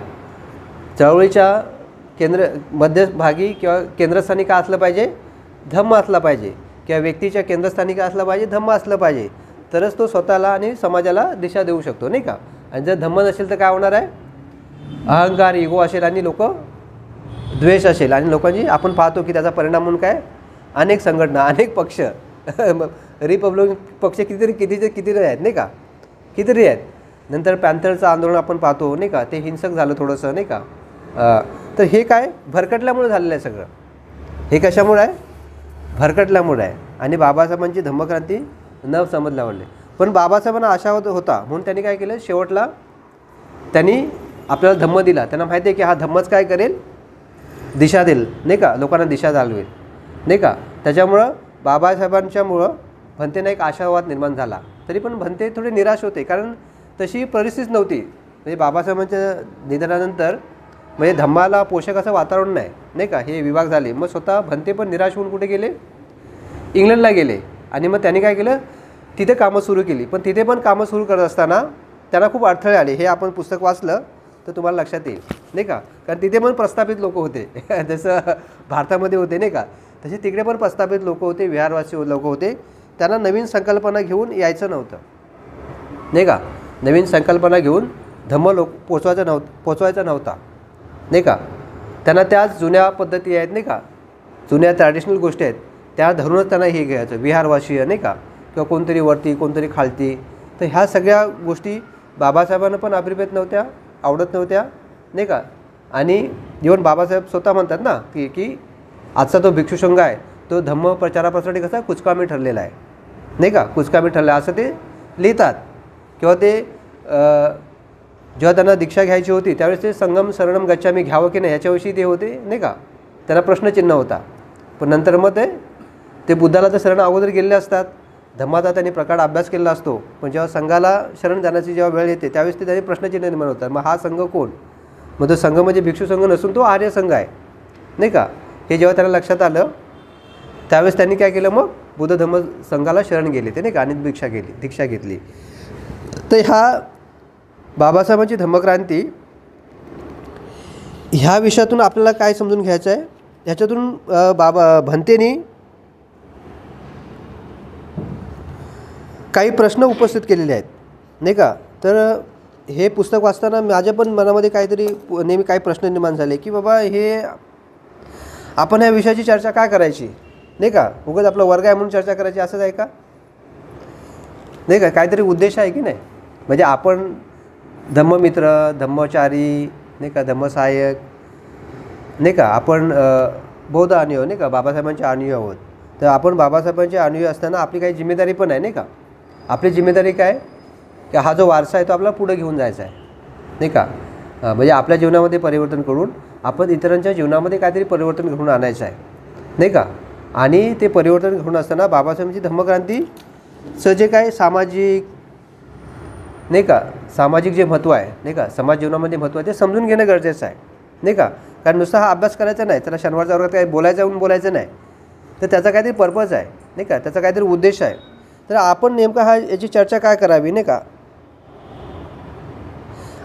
चळवळीच्या मध्यभागी किंवा केंद्रस्थानी का असलं पाहिजे, धम्म असला पाहिजे. किंवा व्यक्तीच्या केंद्रस्थानी का असलं पाहिजे, धम्म असलं पाहिजे. तरच तो स्वतःला आणि समाजाला दिशा देऊ शकतो, नाही का. आणि जर धम्म नसेल तर काय होणार आहे, अहंकार, इगो असेल आणि लोक द्वेष असेल. आणि लोकांची आपण पाहतो की त्याचा परिणाम म्हणून काय, अनेक संघटना, अनेक पक्ष, रिपब्लिकन पक्ष कितीतरी आहेत, नाही का, कितीतरी आहेत. नंतर पॅन्थरचं आंदोलन आपण पाहतो, नाही का, ते हिंसक झालं थोडंसं, नाही का. तर हे काय भरकटल्यामुळे झालेलं आहे सगळं. हे कशामुळे आहे, भरकटल्यामुळे आहे. आणि बाबासाहेबांची धम्मक्रांती न समजल्यामुळे. पण बाबासाहेबांना आशा होता म्हणून त्यांनी काय केलं, शेवटला त्यांनी आपल्याला धम्म दिला. त्यांना माहिती आहे की हा धम्मच काय करेल, दिशा देईल, नाही का, लोकांना दिशा चालवेल, नाही का. त्याच्यामुळं बाबासाहेबांच्यामुळं भंतेना एक आशावाद निर्माण झाला. तरी पण भंते थोडे निराश होते, कारण तशी परिस्थितीच नव्हती. म्हणजे बाबासाहेबांच्या निधनानंतर म्हणजे धम्माला पोषक असं वातावरण नाही, नाही का. हे विभाग झाले. मग स्वतः भंते पण निराश होऊन कुठे गेले, इंग्लंडला गेले. आणि मग त्यांनी काय केलं, तिथे कामं सुरू केली. पण तिथे पण कामं सुरू करत असताना त्यांना खूप अडथळे आले. हे आपण पुस्तक वाचलं तर तुम्हाला लक्षात येईल, नाही का. कारण तिथे पण प्रस्थापित लोक होते जसं भारतामध्ये होते, नाही का, तसे तिकडे पण प्रस्थापित लोक होते, विहारवासी लोक होते. त्यांना नवीन संकल्पना घेऊन यायचं नव्हतं, नाही का. नवीन संकल्पना घेऊन धम्म पोचवायचा नव्हता, नाही का. त्यांना त्याच जुन्या पद्धती आहेत, नाही का, जुन्या ट्रॅडिशनल गोष्टी आहेत त्या धरूनच त्यांना हे घ्यायचं, विहारवासीय, नाही का, किंवा कोणतरी वरती कोणतरी खालती. तर ह्या सगळ्या गोष्टी बाबासाहेबांना पण अभिप्रेत नव्हत्या, आवडत नव्हत्या, नाही का. आणि इव्हन बाबासाहेब स्वतः म्हणतात ना की आजचा तो भिक्षू संघ आहे तो धम्म प्रचारापासून कसा कुचकामी ठरलेला आहे, नाही का, कुचकामी ठरला असं ते लिहितात. किंवा ते जेव्हा त्यांना दीक्षा घ्यायची होती त्यावेळेस ते संगम शरणम गच्छामी घ्यावं की नाही ह्याच्याविषयी ते होते, नाही का. त्यांना प्रश्नचिन्ह होता. पण नंतर मग ते बुद्धाला तर शरण अगोदर गेलेले असतात, धम्माचा त्यांनी प्रकार अभ्यास केलेला असतो. पण जेव्हा संघाला शरण जाण्याची जेव्हा वेळ येते त्यावेळेस ते त्यांनी प्रश्नचिन्ह निर्माण होतात. मग हा संघ कोण, मग तो संघ म्हणजे भिक्षू संघ नसून तो आर्य संघ आहे, नाही का. हे जेव्हा त्यांना लक्षात आलं त्यावेळेस त्यांनी काय केलं, मग बुद्ध धम्म संघाला शरण गेले ते, नाही का, आणि दीक्षा घेतली. तर हा बाबासाहेबांची धम्मक्रांती ह्या विषयातून आपल्याला काय समजून घ्यायचं आहे, ह्याच्यातून भंतेनी काही प्रश्न उपस्थित केलेले आहेत, नाही का. तर हे पुस्तक वाचताना माझ्या पण मनामध्ये काहीतरी नेहमी काही प्रश्न निर्माण झाले की बाबा हे आपण ह्या विषयाची चर्चा काय करायची, नाही का. उगाच आपला वर्ग आहे म्हणून चर्चा करायची असंच आहे का, नाही का. काहीतरी उद्देश आहे की नाही. म्हणजे आपण धम्ममित्र, धम्मचारी, नाही का, धम्मसहाय्यक, नाही का, आपण बौद्ध अनुयायी, नाही का, बाबासाहेबांचे अनुयायी आहोत. तर आपण बाबासाहेबांचे अनुयायी असताना आपली काही जिम्मेदारी पण आहे, नाही का. आपली जिम्मेदारी काय की हा जो वारसा आहे तो आपला पुढे घेऊन जायचा आहे, नाही का. म्हणजे आपल्या जीवनामध्ये परिवर्तन करून आपण इतरांच्या जीवनामध्ये काहीतरी परिवर्तन घडवून आणायचं आहे, नाही का. आणि ते परिवर्तन घडवून असताना बाबासाहेबांची धम्मक्रांतीचं जे काय सामाजिक, नाही का, सामाजिक जे महत्त्व आहे, नाही का, समाज जीवनामध्ये महत्त्व आहे ते समजून घेणं गरजेचं आहे, नाही का. कारण नुसता हा अभ्यास करायचा नाही, त्याला शनिवारच्या वर्गात काही बोलायचं नाही. तर त्याचा काहीतरी पर्पज आहे, नाही का, त्याचा काहीतरी उद्देश आहे. तर आपण नेमका याची चर्चा काय करावी, नाही का.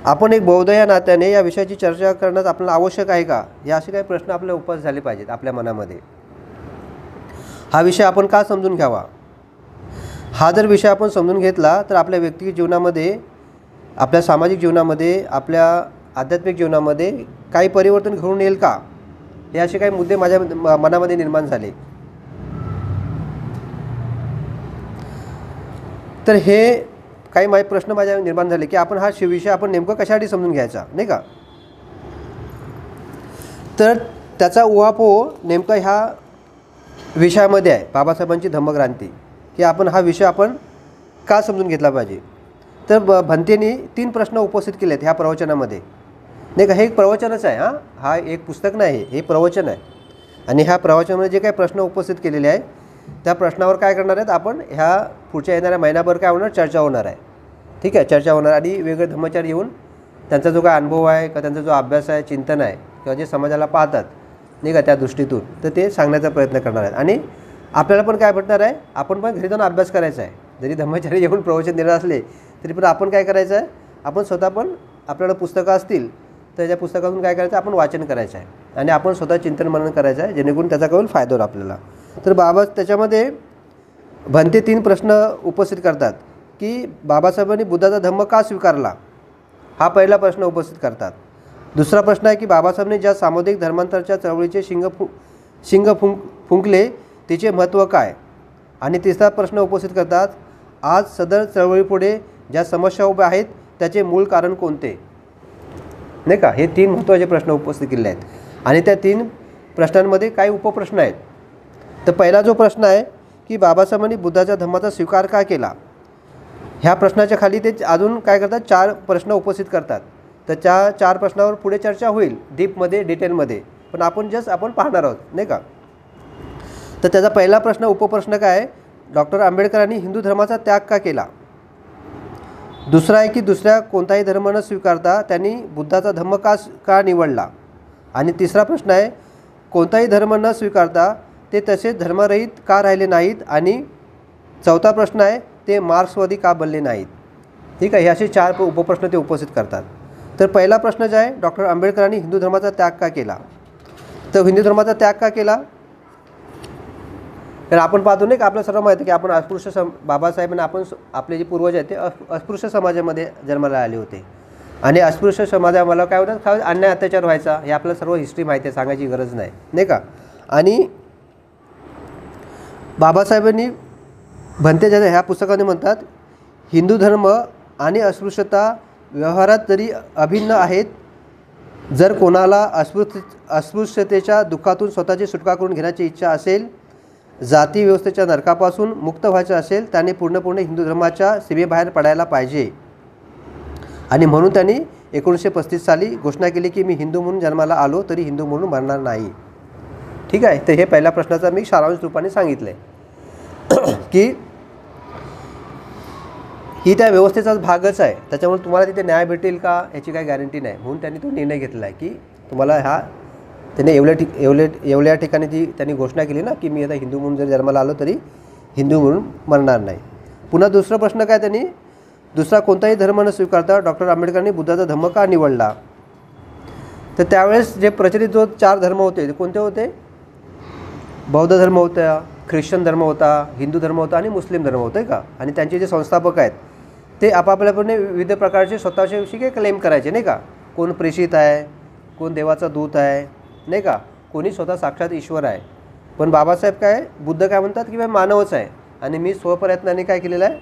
आपण एक बौद्ध या नात्याने या विषयाची चर्चा करणं आपल्याला आवश्यक आहे का, हे असे काही प्रश्न आपल्याला उपस्थित झाले पाहिजेत आपल्या मनामध्ये. हा विषय आपण का समजून घ्यावा. हा जर विषय आपण समजून घेतला तर आपल्या व्यक्तिगत जीवनामध्ये, आपल्या सामाजिक जीवनामध्ये, आपल्या आध्यात्मिक जीवनामध्ये काही परिवर्तन घडून येईल का, हे असे काही मुद्दे माझ्या मनामध्ये निर्माण झाले. तर हे काही माझे प्रश्न माझ्या निर्माण झाले की आपण हा विषय आपण नेमकं कशासाठी समजून घ्यायचा, नाही का. तर त्याचा उहापोह नेमका ह्या विषयामध्ये आहे, बाबासाहेबांची धम्मक्रांती, की आपण हा विषय आपण का समजून घेतला पाहिजे. तर भंतेनी 3 प्रश्न उपस्थित केले आहेत ह्या प्रवचनामध्ये, नाही का. हे एक प्रवचनच आहे, हा एक पुस्तक नाही, हे प्रवचन आहे. आणि ह्या प्रवचनामध्ये जे काही प्रश्न उपस्थित केलेले आहे त्या प्रश्नावर काय करणार आहेत आपण, ह्या पुढच्या येणाऱ्या महिनाभर काय होणार, चर्चा होणार आहे, ठीक आहे. चर्चा होणार आणि वेगळे धम्मचारी येऊन त्यांचा जो काय अनुभव आहे किंवा त्यांचा जो अभ्यास आहे, चिंतन आहे, किंवा जे समाजाला पाहतात, नाही का, त्या दृष्टीतून, तर ते सांगण्याचा प्रयत्न करणार आहेत. आणि आपल्याला पण काय भेटणार आहे, आपण पण घरी जाऊन अभ्यास करायचा आहे. जरी धम्मचारी येऊन प्रवचन देणार असले तरी पण आपण काय करायचं आहे, आपण स्वतः पण आपल्याला पुस्तकं असतील तर त्या पुस्तकातून काय करायचं, आपण वाचन करायचं आहे आणि आपण स्वतः चिंतन मनन करायचं आहे, जेणेकरून त्याचा केवळ फायदा होईल आपल्याला. तर बाबा त्याच्यामध्ये भंते 3 प्रश्न उपस्थित करतात की बाबासाहेबांनी बुद्धाचा धम्म का स्वीकारला, हा पहिला प्रश्न उपस्थित करतात. दुसरा प्रश्न आहे की बाबासाहेबांनी ज्या सामुदायिक धर्मांतराच्या चळवळीचे शिंग फुंकले तिचे महत्त्व काय. आणि तिसरा प्रश्न उपस्थित करतात, आज सदर चळवळीपुढे ज्या समस्या उभ्या आहेत त्याचे मूळ कारण कोणते, नाही का. हे 3 महत्त्वाचे प्रश्न उपस्थित केले आहेत. आणि त्या 3 प्रश्नांमध्ये काही उपप्रश्न आहेत. तर पहिला जो प्रश्न आहे की बाबासाहेबांनी बुद्धाच्या धम्माचा स्वीकार का केला, ह्या प्रश्नाच्या खाली ते अजून काय करतात, 4 प्रश्न उपस्थित करतात. तर त्या 4 प्रश्नावर पुढे चर्चा होईल डीपमध्ये, डिटेलमध्ये, पण आपण पाहणार आहोत, नाही का. तर त्याचा पहिला प्रश्न, उपप्रश्न काय आहे, डॉक्टर आंबेडकरांनी हिंदू धर्माचा त्याग का केला. दुसरा आहे की दुसऱ्या कोणताही धर्म न स्वीकारता त्यांनी बुद्धाचा धम्म का निवडला. आणि तिसरा प्रश्न आहे, कोणताही धर्म न स्वीकारता ते तसेच धर्मरहित का राहिले नाहीत. आणि चौथा प्रश्न आहे, ते मार्क्सवादी का बनले नाहीत, ठीक आहे. हे असे 4 उपप्रश्न ते उपस्थित करतात. तर पहिला प्रश्न जो आहे, डॉक्टर आंबेडकरांनी हिंदू धर्माचा त्याग का केला. तर हिंदू धर्माचा त्याग का केला, तर आपण पाहतो नाही का, आपल्याला सर्व माहिती आहे की आपण अस्पृश्य बाबासाहेबांना आपण आपले जे पूर्वज आहेत ते अस्पृश्य समाजामध्ये जन्माला आले होते. आणि अस्पृश्य समाजाला काय होतं, अन्याय अत्याचार व्हायचा, हे आपल्याला सर्व हिस्ट्री माहिती आहे, सांगायची गरज नाही, नाही का. आणि बाबासाहेबांनी भंतेच्या ह्या पुस्तकाने म्हणतात, हिंदू धर्म आणि अस्पृश्यता व्यवहारात जरी अभिन्न आहेत, जर कोणाला अस्पृश्यतेच्या दुःखातून स्वतःची सुटका करून घेण्याची इच्छा असेल, जाती व्यवस्थेच्या नरकापासून मुक्त व्हायचं असेल, त्याने पूर्णपणे हिंदू धर्माच्या सीमेबाहेर पडायला पाहिजे. आणि म्हणून त्यांनी 1935 साली घोषणा केली की मी हिंदू म्हणून जन्माला आलो तरी हिंदू म्हणून मरणार नाही, ठीक आहे. तर हे पहिल्या प्रश्नाचा मी सारांश रूपाने सांगितलं आहे की ही त्या व्यवस्थेचाच भागच आहे, त्याच्यामुळे तुम्हाला तिथे न्याय भेटेल का याची काही गॅरंटी नाही. म्हणून त्यांनी तो निर्णय घेतला आहे की तुम्हाला त्याने एवढ्या ठिकाणी त्यांनी घोषणा केली ना की मी आता हिंदू म्हणून जर जन्माला आलो तरी हिंदू म्हणून मरणार नाही. पुन्हा दुसरा प्रश्न काय, त्यांनी दुसरा कोणताही धर्म न स्वीकारता डॉक्टर आंबेडकरांनी बुद्धाचा धम्म का निवडला. तर त्यावेळेस जे प्रचलित जो 4 धर्म होते ते कोणते होते? बौद्ध धर्म होता, ख्रिश्चन धर्म होता, हिंदू धर्म होता आणि मुस्लिम धर्म होते का. आणि त्यांचे जे संस्थापक आहेत ते आपापल्यापणे विविध प्रकारचे स्वतःच्या विषयी काही क्लेम करायचे नाही का. कोण प्रेषित आहे, कोण देवाचा दूत आहे नाही का, कोणी स्वतः साक्षात ईश्वर आहे. पण बाबासाहेब काय, बुद्ध काय म्हणतात की मानवच आहे आणि मी स्वप्रयत्नाने काय केलेलं आहे,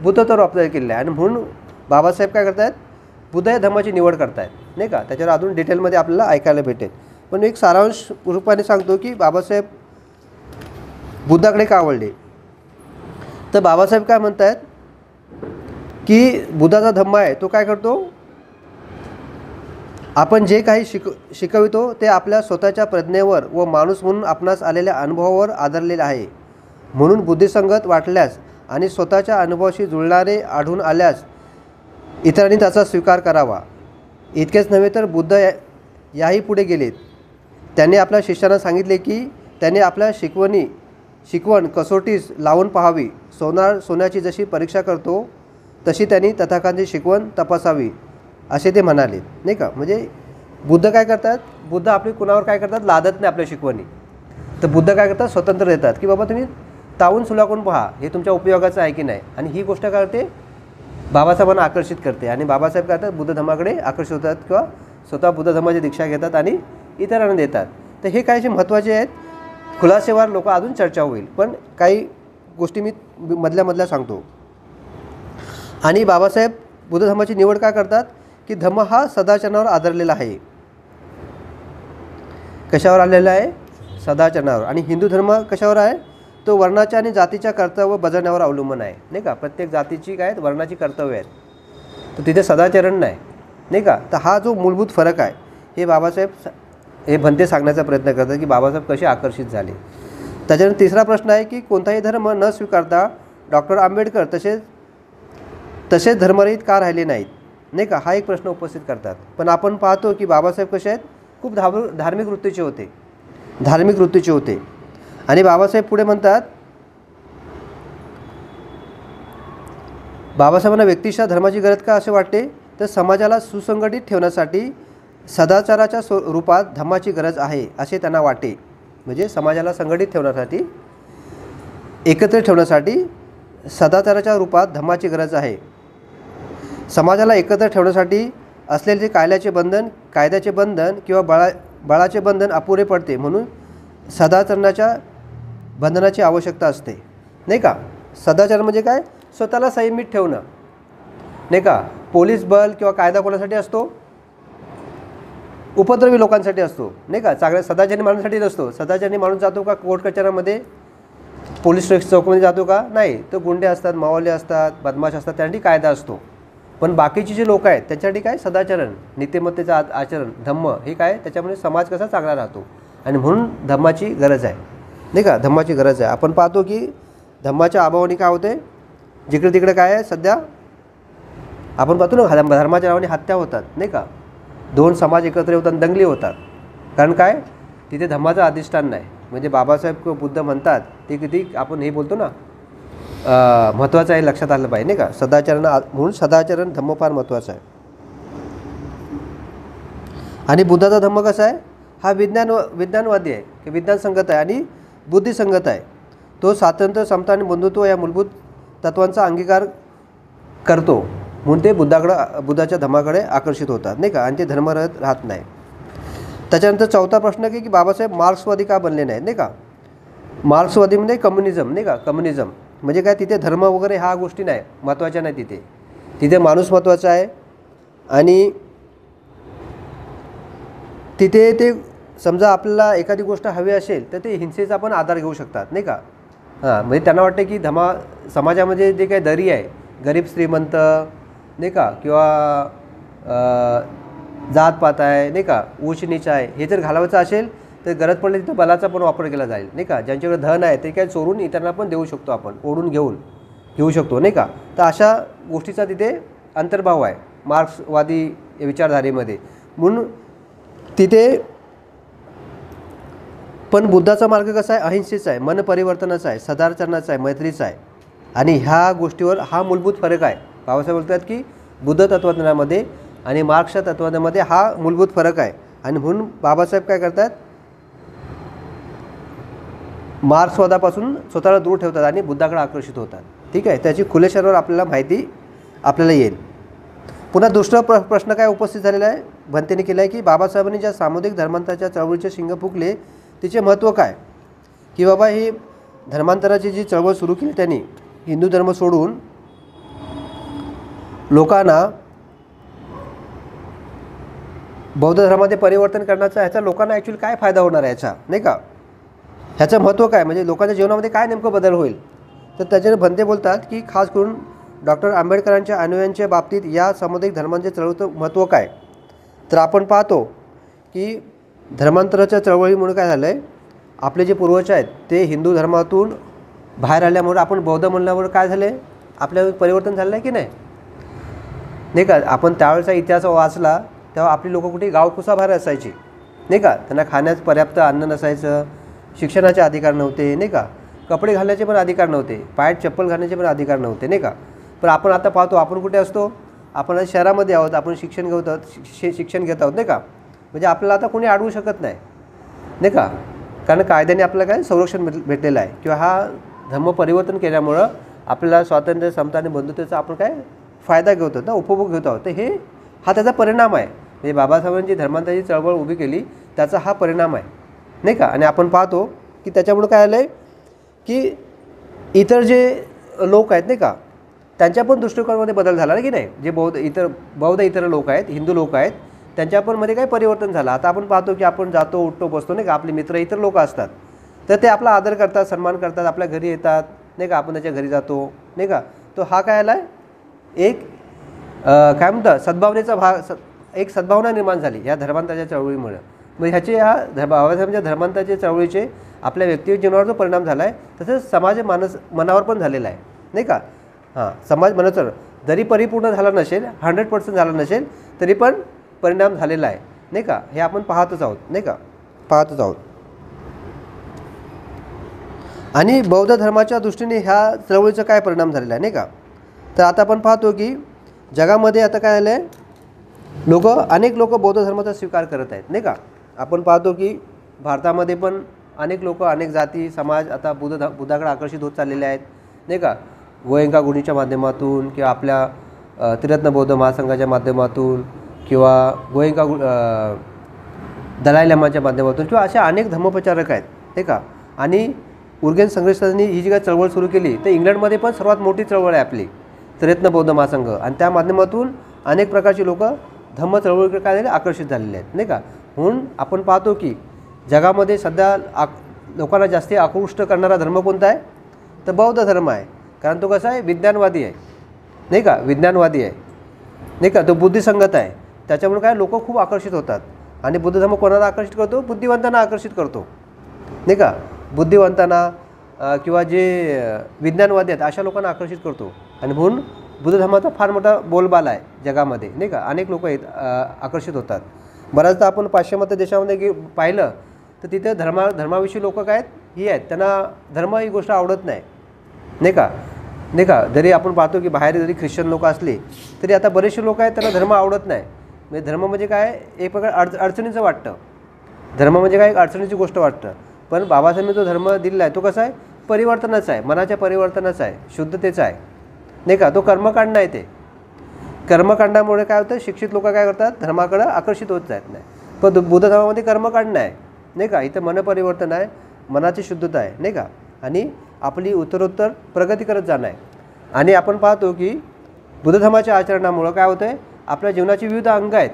बुद्धत्व प्राप्त केलेलं आहे. आणि म्हणून बाबासाहेब काय करत आहेत, बुद्ध या धर्माची निवड करत आहेत नाही का. त्याच्यावर अजून डिटेलमध्ये आपल्याला ऐकायला भेटेल. पण एक सारांश रूपाने सांगतो की बाबासाहेब बुद्धाकडे का आवडले. तर बाबासाहेब काय म्हणत आहेत की बुद्धाचा धम्म आहे तो काय करतो, आपण जे काही शिकवितो ते आपल्या स्वतःच्या प्रज्ञेवर व माणूस म्हणून आपणास आलेल्या अनुभवावर आधारलेले आहे. म्हणून बुद्धिसंगत वाटल्यास आणि स्वतःच्या अनुभवाशी जुळणारे आढळून आल्यास इतरांनी त्याचा स्वीकार करावा. इतकेच नव्हे तर बुद्ध याही पुढे गेलेत. त्यांनी आपल्या शिष्यांना सांगितले की त्यांनी आपल्या शिकवण कसोटीस लावून पाहावी. सोन्याची जशी परीक्षा करतो तशी त्यांनी तथागतांची शिकवण तपासावी असे ते म्हणाले नाही का. म्हणजे बुद्ध काय करतात, बुद्ध आपली कुणावर काय करतात, लादत नाही आपल्या शिकवणी. तर बुद्ध काय करतात, स्वतंत्र देतात की बाबा तुम्ही तावून सुलाकून पहा हे तुमच्या उपयोगाचं आहे की नाही. आणि ही गोष्ट काय करते, बाबासाहेबांना आकर्षित करते. आणि बाबासाहेब काय करतात, बुद्ध धर्माकडे आकर्षित होतात किंवा स्वतः बुद्ध धर्माची दीक्षा घेतात आणि इतरांना देतात. तर हे काही जे महत्त्वाचे आहेत, खुलासेवार लोक अजून चर्चा होईल, पण काही गोष्टी मी मधल्या सांगतो. आणि बाबासाहेब बुद्ध धर्माची निवड काय करतात की धम्म हा सदाचारावर आधारलेला आहे. कशावर आलेला आहे, सदाचारावर. आणि हिंदू धर्म कशावर आहे, तो वर्णाच्या आणि जातीच्या कर्तव्य बजावण्यावर अवलंबून आहे नाही का. प्रत्येक जातीची काय वर्णाची कर्तव्य आहेत, तर तिथे सदाचरण नाही का. तर हा जो मूलभूत फरक आहे हे बाबासाहेब हे भंते सांगण्याचा प्रयत्न करतात की बाबासाहेब कसे आकर्षित झाले. त्याच्यानंतर तिसरा प्रश्न आहे की कोणताही धर्म न स्वीकारता डॉक्टर आंबेडकर तसेच धर्मरहित का राहिले नाहीत नाही का, हा एक प्रश्न उपस्थित करतात. पण आपण पाहतो की बाबासाहेब कसे आहेत, खूप धार्मिक वृत्तीचे होते. आणि बाबासाहेब पुढे म्हणतात, बाबासाहेबांना व्यक्तिशः धर्माची गरज का असे वाटते, तर समाजाला सुसंघटित ठेवण्यासाठी सदाचाराच्या रूपात धम्माची गरज आहे असे त्यांना वाटे. म्हणजे समाजाला संघटित ठेवण्यासाठी, एकत्र ठेवण्यासाठी सदाचाराच्या रूपात धम्माची गरज आहे. समाजाला एकत्र ठेवण्यासाठी असलेले कायद्याचे बंधन किंवा बळाचे बंधन अपुरे पडते. म्हणून सदाचरणाच्या बंधनाची आवश्यकता असते नाही का. सदाचार म्हणजे काय, स्वतःला संयमित ठेवणं नाही का. पोलीस बल किंवा कायदा कोणासाठी असतो, उपद्रवी लोकांसाठी असतो नाही का. चांगल्या सदाचारी माणूसाठी नसतो. सदाचारी माणूस जातो का कोर्ट कचऱ्यामध्ये, पोलीस चौकीमध्ये जातो का, नाही. तो गुंडे असतात, मावळे असतात, बदमाश असतात, त्यासाठी कायदा असतो. पण बाकीचे जे लोक आहेत त्यांच्यासाठी काय, सदाचरण, नीतिमत्तेचं आचरण, धम्म हे काय, त्याच्यामुळे समाज कसा चांगला राहतो. आणि म्हणून धम्माची गरज आहे नाही का, धम्माची गरज आहे. आपण पाहतो की धम्माच्या अभावाने काय होते, जिकडे तिकडे काय आहे सध्या आपण पाहतो ना, धर्माच्या नावाने हत्या होतात नाही का. 2 समाज एकत्र होतात, दंगली होतात. कारण काय, तिथे धम्माचं अधिष्ठान नाही. म्हणजे बाबासाहेब किंवा बुद्ध म्हणतात ते किती आपण हे बोलतो ना महत्त्वाचं आहे, लक्षात आलं पाहिजे नाही का. म्हणून सदाचरण धम्म फार महत्त्वाचा आहे. आणि बुद्धाचा धम्म कसा आहे, हा विज्ञानवादी आहे, की विज्ञानसंगत आहे आणि बुद्धिसंगत आहे. तो स्वातंत्र्य, समता आणि बंधुत्व या मूलभूत तत्वांचा अंगीकार करतो. म्हणून ते बुद्धाच्या धम्माकडे आकर्षित होतात नाही का. आणि ते धर्मरहित राहत नाही. त्याच्यानंतर चौथा प्रश्न की बाबासाहेब मार्क्सवादी का बनले नाहीत नाही का. मार्क्सवादी म्हणजे कम्युनिझम नाही का. कम्युनिझम म्हणजे काय, तिथे धर्म वगैरे ह्या गोष्टी नाही महत्त्वाच्या नाही. तिथे माणूस महत्त्वाचा आहे. आणि तिथे ते समजा आपल्याला एखादी गोष्ट हवी असेल तर ते हिंसेचा पण आधार घेऊ शकतात नाही का. म्हणजे त्यांना वाटतं की समाजामध्ये जे काही दरी आहे, गरीब श्रीमंत नाही का, किंवा जातपात आहे नाही का, उच्च नीच आहे, हे जर घालवायचं असेल तर गरज पडली तिथं बलाचा पण वापर केला जाईल नाही का. ज्यांच्याकडे धन आहे ते काय चोरून इतरांना पण देऊ शकतो, आपण ओढून घेऊ शकतो नाही का. तर अशा गोष्टीचा तिथे अंतर्भाव आहे मार्क्सवादी विचारधारेमध्ये. म्हणून तिथे पण बुद्धाचा मार्ग कसा आहे, अहिंसेचा आहे, मन परिवर्तनाचा आहे, सदाचरणाचा आहे, मैत्रीचा आहे. आणि ह्या गोष्टीवर हा मूलभूत फरक आहे. बाबासाहेब बोलतात की बुद्ध तत्त्वज्ञानामध्ये आणि मार्क्सच्या तत्त्वज्ञानामध्ये हा मूलभूत फरक आहे. आणि म्हणून बाबासाहेब काय करतात, मार्क्सवादापासून स्वतःला दूर ठेवतात आणि बुद्धाकडे आकर्षित होतात. ठीक आहे, त्याची खुलेशावर आपल्याला माहिती आपल्याला येईल. पुन्हा दुसरा प्रश्न काय उपस्थित झालेला आहे, भंतेने केला आहे की बाबासाहेबांनी ज्या सामुदायिक धर्मांतराच्या चळवळीचे शिंग फुकले तिचे महत्त्व काय, की बाबा ही धर्मांतराची जी चळवळ सुरू केली त्यांनी, हिंदू धर्म सोडून लोकांना बौद्ध धर्मामध्ये परिवर्तन करण्याचा, ह्याचा लोकांना ॲक्च्युली काय फायदा होणार आहे ह्याचा, नाही का, ह्याचं महत्त्व काय, म्हणजे लोकांच्या जीवनामध्ये काय नेमकं बदल होईल. तर त्याच्याने भंते बोलतात की खास करून डॉक्टर आंबेडकरांच्या अनुयायांच्या बाबतीत या सामुदायिक धर्मांच्या चळवळीचं महत्त्व काय. तर आपण पाहतो की धर्मांतराच्या चळवळीमुळे काय झालं आहे, आपले जे पूर्वज आहेत ते हिंदू धर्मातून बाहेर आल्यामुळे आपण बौद्ध म्हणल्यामुळे काय झालं आहे, आपल्यावर परिवर्तन झालं आहे की नाही, नाही का. आपण त्यावेळेचा इतिहास वाचला तेव्हा आपली लोकं कुठे गावकुसाबाहेर असायची, नाही का. त्यांना खाण्यास पर्याप्त अन्न नसायचं, शिक्षणाचे अधिकार नव्हते, नाही का. कपडे घालण्याचे पण अधिकार नव्हते, पायात चप्पल घालण्याचे पण अधिकार नव्हते, नाही का. पण आपण आता पाहतो आपण कुठे असतो, आपण आज शहरामध्ये आहोत, आपण शिक्षण घेत आहोत, शिक्षण घेत आहोत, नाही का. म्हणजे आपल्याला आता कोणी अडवू शकत नाही, नाही का. कारण कायद्याने आपल्याला काय संरक्षण भेटलेलं आहे, किंवा हा धर्म परिवर्तन केल्यामुळं आपल्याला स्वातंत्र्य, समता आणि बंधुतेचा आपण काय फायदा घेत आहोत ना, उपभोग घेत आहोत. तर हा त्याचा परिणाम आहे. म्हणजे बाबासाहेबांची धर्मांतराची चळवळ उभी केली त्याचा हा परिणाम आहे, नाही का. आणि आपण पाहतो की त्याच्यामुळं काय आलं आहे की इतर जे लोक आहेत, नाही का, त्यांच्या पण दृष्टिकोनामध्ये बदल झाला की नाही. जे बौद्ध इतर लोक आहेत, हिंदू लोक आहेत, त्यांच्या पण मध्ये काय परिवर्तन झालं. आता आपण पाहतो की आपण जातो, उठतो, बसतो, नाही का. आपले मित्र इतर लोक असतात तर ते आपला आदर करतात, सन्मान करतात, आपल्या घरी येतात, नाही का. आपण त्याच्या घरी जातो, नाही का. तो हा काय आला आहे, एक काय म्हणतात सद्भावनेचा भाग, एक सद्भावना निर्माण झाली ह्या धर्मांतराच्या चळवळीमुळे. मग ह्याचे बाबासाहेबांच्या धर्मांतराच्या चळवळीचे आपल्या व्यक्तिगत जीवनावर जो परिणाम झाला आहे तसंच मनावर पण झालेला आहे, नाही का. समाज मनाचं जरी परिपूर्ण झाला नसेल, 100% झाला नसेल तरी पण परिणाम झालेला आहे, नाही का. हे आपण पाहतच आहोत, नाही का, पाहतच आहोत. आणि बौद्ध धर्माच्या दृष्टीने ह्या चळवळीचा काय परिणाम झालेला आहे, नाही का. तर आता आपण पाहतो की जगामध्ये आता काय झालं आहे, अनेक लोक बौद्ध धर्माचा स्वीकार करत आहेत, नाही का. आपण पाहतो की भारतामध्ये पण अनेक लोक, अनेक जाती, समाज आता बुद्धाकडे आकर्षित होत चाललेले आहेत, नाही का. गोएंका गुढीच्या माध्यमातून किंवा आपल्या त्रिरत्न बौद्ध महासंघाच्या माध्यमातून किंवा गोएंका दलाई लामाच्या माध्यमातून किंवा अशा अनेक धर्मप्रचारक आहेत, नाही का. आणि उर्गेन संघर्षांनी ही जी काही चळवळ सुरू केली तर इंग्लंडमध्ये पण सर्वात मोठी चळवळ आहे आपली त्रिरत्न बौद्ध महासंघ, आणि त्या माध्यमातून अनेक प्रकारची लोक धम्म चळवळीकडे काय झाले, आकर्षित झालेले आहेत, नाही का. म्हणून आपण पाहतो की जगामध्ये सध्या लोकांना जास्ती आकृष्ट करणारा धर्म कोणता आहे, तर बौद्ध धर्म आहे. कारण तो कसा आहे, विज्ञानवादी आहे, नाही का, विज्ञानवादी आहे, नाही का. तो बुद्धिसंगत आहे, त्याच्यामुळे काय लोक खूप आकर्षित होतात. आणि बुद्ध धर्म कोणाला आकर्षित करतो, बुद्धिवंतांना आकर्षित करतो, नाही का. बुद्धिवंतांना किंवा जे विज्ञानवादी आहेत अशा लोकांना आकर्षित करतो. आणि म्हणून बुद्ध धर्माचा फार मोठा बोलबाला आहे जगामध्ये, नाही का. अनेक लोक आकर्षित होतात. बऱ्याचदा आपण पाश्चिमात्य देशामध्ये पाहिलं तर तिथे धर्माविषयी लोक काय आहेत, ही आहेत, त्यांना धर्म ही गोष्ट आवडत नाही, नाही का, नाही का. जरी आपण पाहतो की बाहेर जरी ख्रिश्चन लोक असले तरी आता बरेचसे लोक आहेत त्यांना धर्म आवडत नाही. म्हणजे धर्म म्हणजे काय, एक प्रकार अडचणीचं वाटतं. धर्म म्हणजे काय, एक अडचणीची गोष्ट वाटतं. पण बाबासाहेबांनी जो धर्म दिलेला आहे तो कसा आहे, परिवर्तनाचा आहे, मनाच्या परिवर्तनाचा आहे, शुद्धतेचा आहे, नाही का. तो कर्मकांड आहे. ते कर्मकांडामुळे काय होतं, शिक्षित लोक काय करतात, धर्माकडे आकर्षित होत जात नाही. पण बुद्ध धर्मामध्ये कर्मकांड नाही, नाही का. इथं मनपरिवर्तन आहे, मनाची शुद्धता आहे, नाही का. आणि आपली उत्तरोत्तर प्रगती करत जाणं आहे. आणि आपण पाहतो की बुद्ध धर्माच्या आचरणामुळं काय होतं आहे, आपल्या जीवनाची विविध अंग आहेत,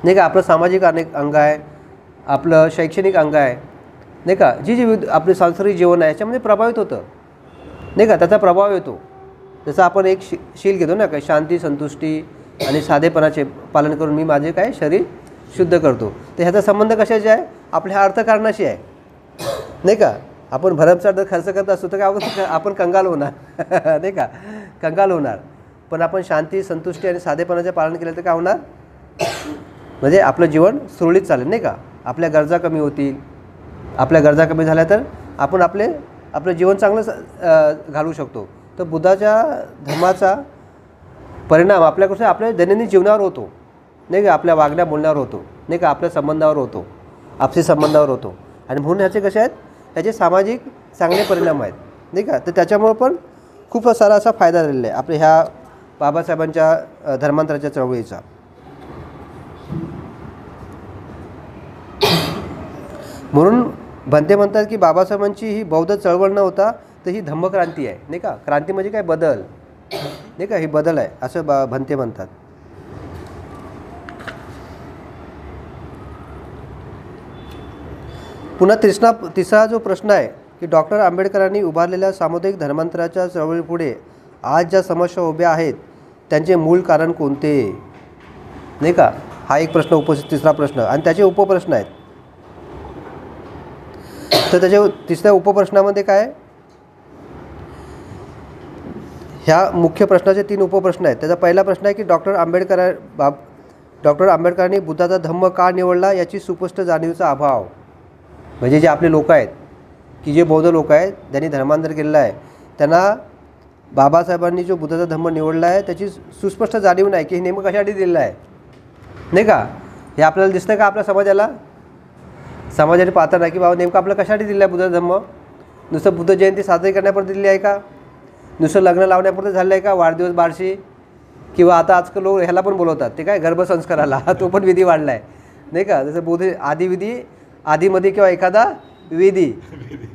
नाही का. आपलं सामाजिक अनेक अंग आहे, आपलं शैक्षणिक अंग आहे, नाही का. जी विविध आपले सांस्कृतिक जीवन आहे याच्यामध्ये प्रभावित होतं, नाही का. त्याचा प्रभाव येतो. जसं आपण एक शील घेतो ना, काय शांती, संतुष्टी आणि साधेपणाचे पालन करून मी माझे काय शरीर शुद्ध करतो. तर ह्याचा संबंध कशाशी आहे, आपल्या अर्थकारणाशी आहे, नाही का. आपण भरमसाठ खर्च करत असतो तर काय आपण कंगाल होणार नाही का, कंगाल होणार. पण आपण शांती, संतुष्टी आणि साधेपणाचे पालन केलं तर काय होणार, म्हणजे आपलं जीवन सुरळीत चालेल, नाही का. आपल्या गरजा कमी होतील. आपल्या गरजा कमी झाल्या तर आपण आपलं जीवन चांगलं घालू शकतो. तर बुद्धाच्या धर्माचा परिणाम आपल्याकडे आपल्या दैनंदिन जीवनावर होतो, नाही का, आपल्या वागण्या बोलण्यावर होतो. नाही का, आपल्या संबंधावर होतो, आपसी संबंधावर होतो. आणि म्हणून ह्याचे कसे आहेत, ह्याचे सामाजिक चांगले परिणाम आहेत, नाही का. तर त्याच्यामुळं पण खूप सारा असा फायदा झालेला आहे आपल्या ह्या बाबासाहेबांच्या धर्मांतराच्या चळवळीचा. म्हणून भंते म्हणतात की बाबासाहेबांची ही बौद्ध चळवळ न होता तर ही धम्मक्रांती आहे, नाही का. क्रांती म्हणजे काय, बदल, नाही का, ही बदल आहे असं भंते म्हणतात. पुन्हा तिसरा जो प्रश्न आहे की डॉक्टर आंबेडकरांनी उभारलेल्या सामुदायिक धर्मांतराच्या चळवळीपुढे आज ज्या समस्या उभ्या आहेत त्यांचे मूळ कारण कोणते, नाही का. हा एक प्रश्न तिसरा प्रश्न. आणि त्याचे उपप्रश्न आहेत. तर त्याच्या तिसऱ्या उपप्रश्नामध्ये काय, ह्या मुख्य प्रश्नाचे 3 उपप्रश्न आहेत. त्याचा पहिला प्रश्न आहे की डॉक्टर आंबेडकरांनी बुद्धाचा धम्म का निवडला याची सुस्पष्ट जाणीवेचा अभाव. म्हणजे जे आपले लोक आहेत की जे बौद्ध लोक आहेत ज्यांनी धर्मांतर केलेलं आहे त्यांना बाबासाहेबांनी जो बुद्धाचा धम्म निवडला आहे त्याची सुस्पष्ट जाणीव नाही की हे नेमकं कशासाठी दिलेलं आहे, नाही का. हे आपल्याला दिसतं का आपल्या समाजाने पाहताना की बाबा नेमकं आपल्याला कशासाठी दिलं आहे बुद्धाचा धम्म. नुसतं बुद्ध जयंती साजरी करण्यापुरती दिली आहे का, नुसतं लग्न लावण्यापुरतं झालं आहे का, वाढदिवस बारशी, किंवा आता आजकाल लोक ह्याला पण बोलवतात ते काय गर्भसंस्काराला, तो पण विधी वाढला आहे, नाही का. जसं बुद्ध आदिविधी आधीमध्ये किंवा एखादा विधी,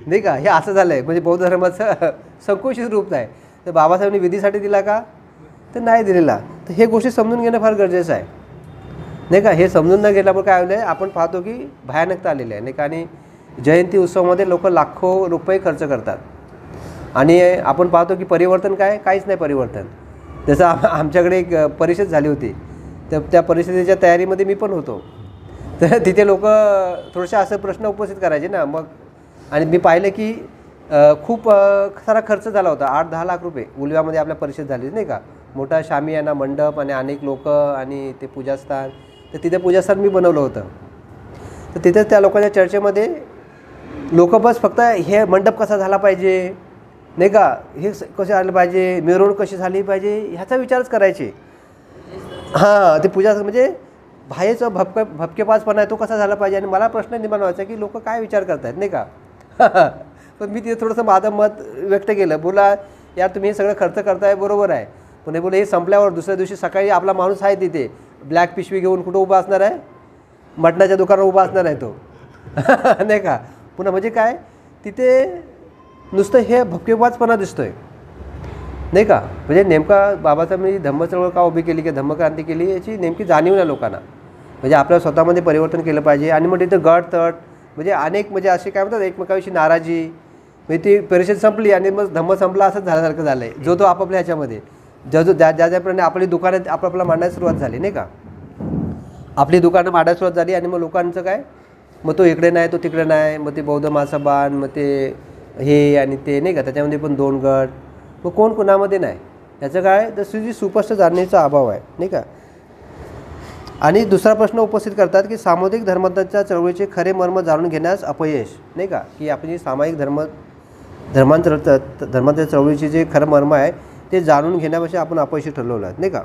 नाही का. हे असं झालं आहे, म्हणजे बौद्ध धर्माचं संकुचित रूप आहे. तर बाबासाहेबांनी विधीसाठी दिला का, तर नाही दिलेला. तर हे गोष्टी समजून घेणं फार गरजेचं आहे, नाही का. हे समजून न घेतल्यामुळे काय होलं आहे, आपण पाहतो की भयानकता आलेली आहे, नाही का. आणि जयंती उत्सवामध्ये लोक लाखो रुपये खर्च करतात आणि आपण पाहतो की परिवर्तन काहीच नाही परिवर्तन. जसं आमच्याकडे एक परिषद झाली होती, तर त्या परिषदेच्या तयारीमध्ये मी पण होतो. तर तिथे लोक थोडेसे असं प्रश्न उपस्थित करायचे ना मग. आणि मी पाहिलं की खूप सारा खर्च झाला होता, 8-10 लाख रुपये उलव्यामध्ये आपल्या परिषद झाली, नाही का. मोठा शामियाना मंडप आणि अनेक लोक आणि ते पूजास्थान. तर तिथे पूजास्थान मी बनवलं होतं. तर तिथे त्या लोकांच्या चर्चेमध्ये लोक बस फक्त हे मंडप कसा झाला पाहिजे, नाही का, हे कसं आलं पाहिजे, मिरवणूक कशी झाली पाहिजे ह्याचा विचारच करायचे. हां, ते पूजा म्हणजे बाहेरचं भपकेबाजपणा आहे तो कसा झाला पाहिजे. आणि मला प्रश्न निर्माण व्हायचा की लोक काय विचार करत आहेत, नाही का. पण मी तिथे थोडंसं माझं मत व्यक्त केलं. बोला यार तुम्ही हे सगळं खर्च करताय बरोबर आहे, पण हे बोले हे संपल्यावर दुसऱ्या दिवशी सकाळी आपला माणूस आहे तिथे ब्लॅक पिशवी घेऊन कुठं उभा असणार आहे, मटणाच्या दुकानावर उभा असणार आहे तो. नाही का. पुन्हा म्हणजे काय, तिथे नुसतं हे भपकेबाजपणा दिसतोय, नाही का. म्हणजे नेमका बाबासाहेबांनी धम्मचळवळ का उभी केली की धम्मक्रांती केली याची नेमकी जाणीव नाही लोकांना. म्हणजे आपल्याला स्वतःमध्ये परिवर्तन केलं पाहिजे. आणि मग तिथं गट तट म्हणजे अनेक म्हणजे असे काय म्हणतात एकमेकाविषयी नाराजी, म्हणजे ती परिषद संपली आणि मग धम्म संपला असंच झाल्यासारखं झालं आहे. जो आपापल्या ह्याच्यामध्ये ज्याप्रमाणे आपली दुकानं आपापला मांडायला सुरुवात झाली, नाही का. आपली दुकानं मांडायला सुरुवात झाली आणि मग लोकांचं काय, मग तो इकडे नाही तो तिकडे नाही, मग ते बौद्ध महासभान, मग ते हे आणि ते, नाही का. त्याच्यामध्ये पण 2 गट, मग कोण कोणामध्ये नाही. त्याचं काय, तर जी सुस्पष्ट जाणीवेचा अभाव आहे, नाही का. आणि दुसरा प्रश्न उपस्थित करतात की सामुदायिक धर्मांतराच्या चळवळीचे खरे मर्म जाणून घेण्यास अपयश, नाही का. की आपण जी सामायिक धर्मांतर चळवळीचे जे खरं मर्म आहे ते जाणून घेण्यापेक्षा आपण अपयशी ठरवलं आहे, नाही का.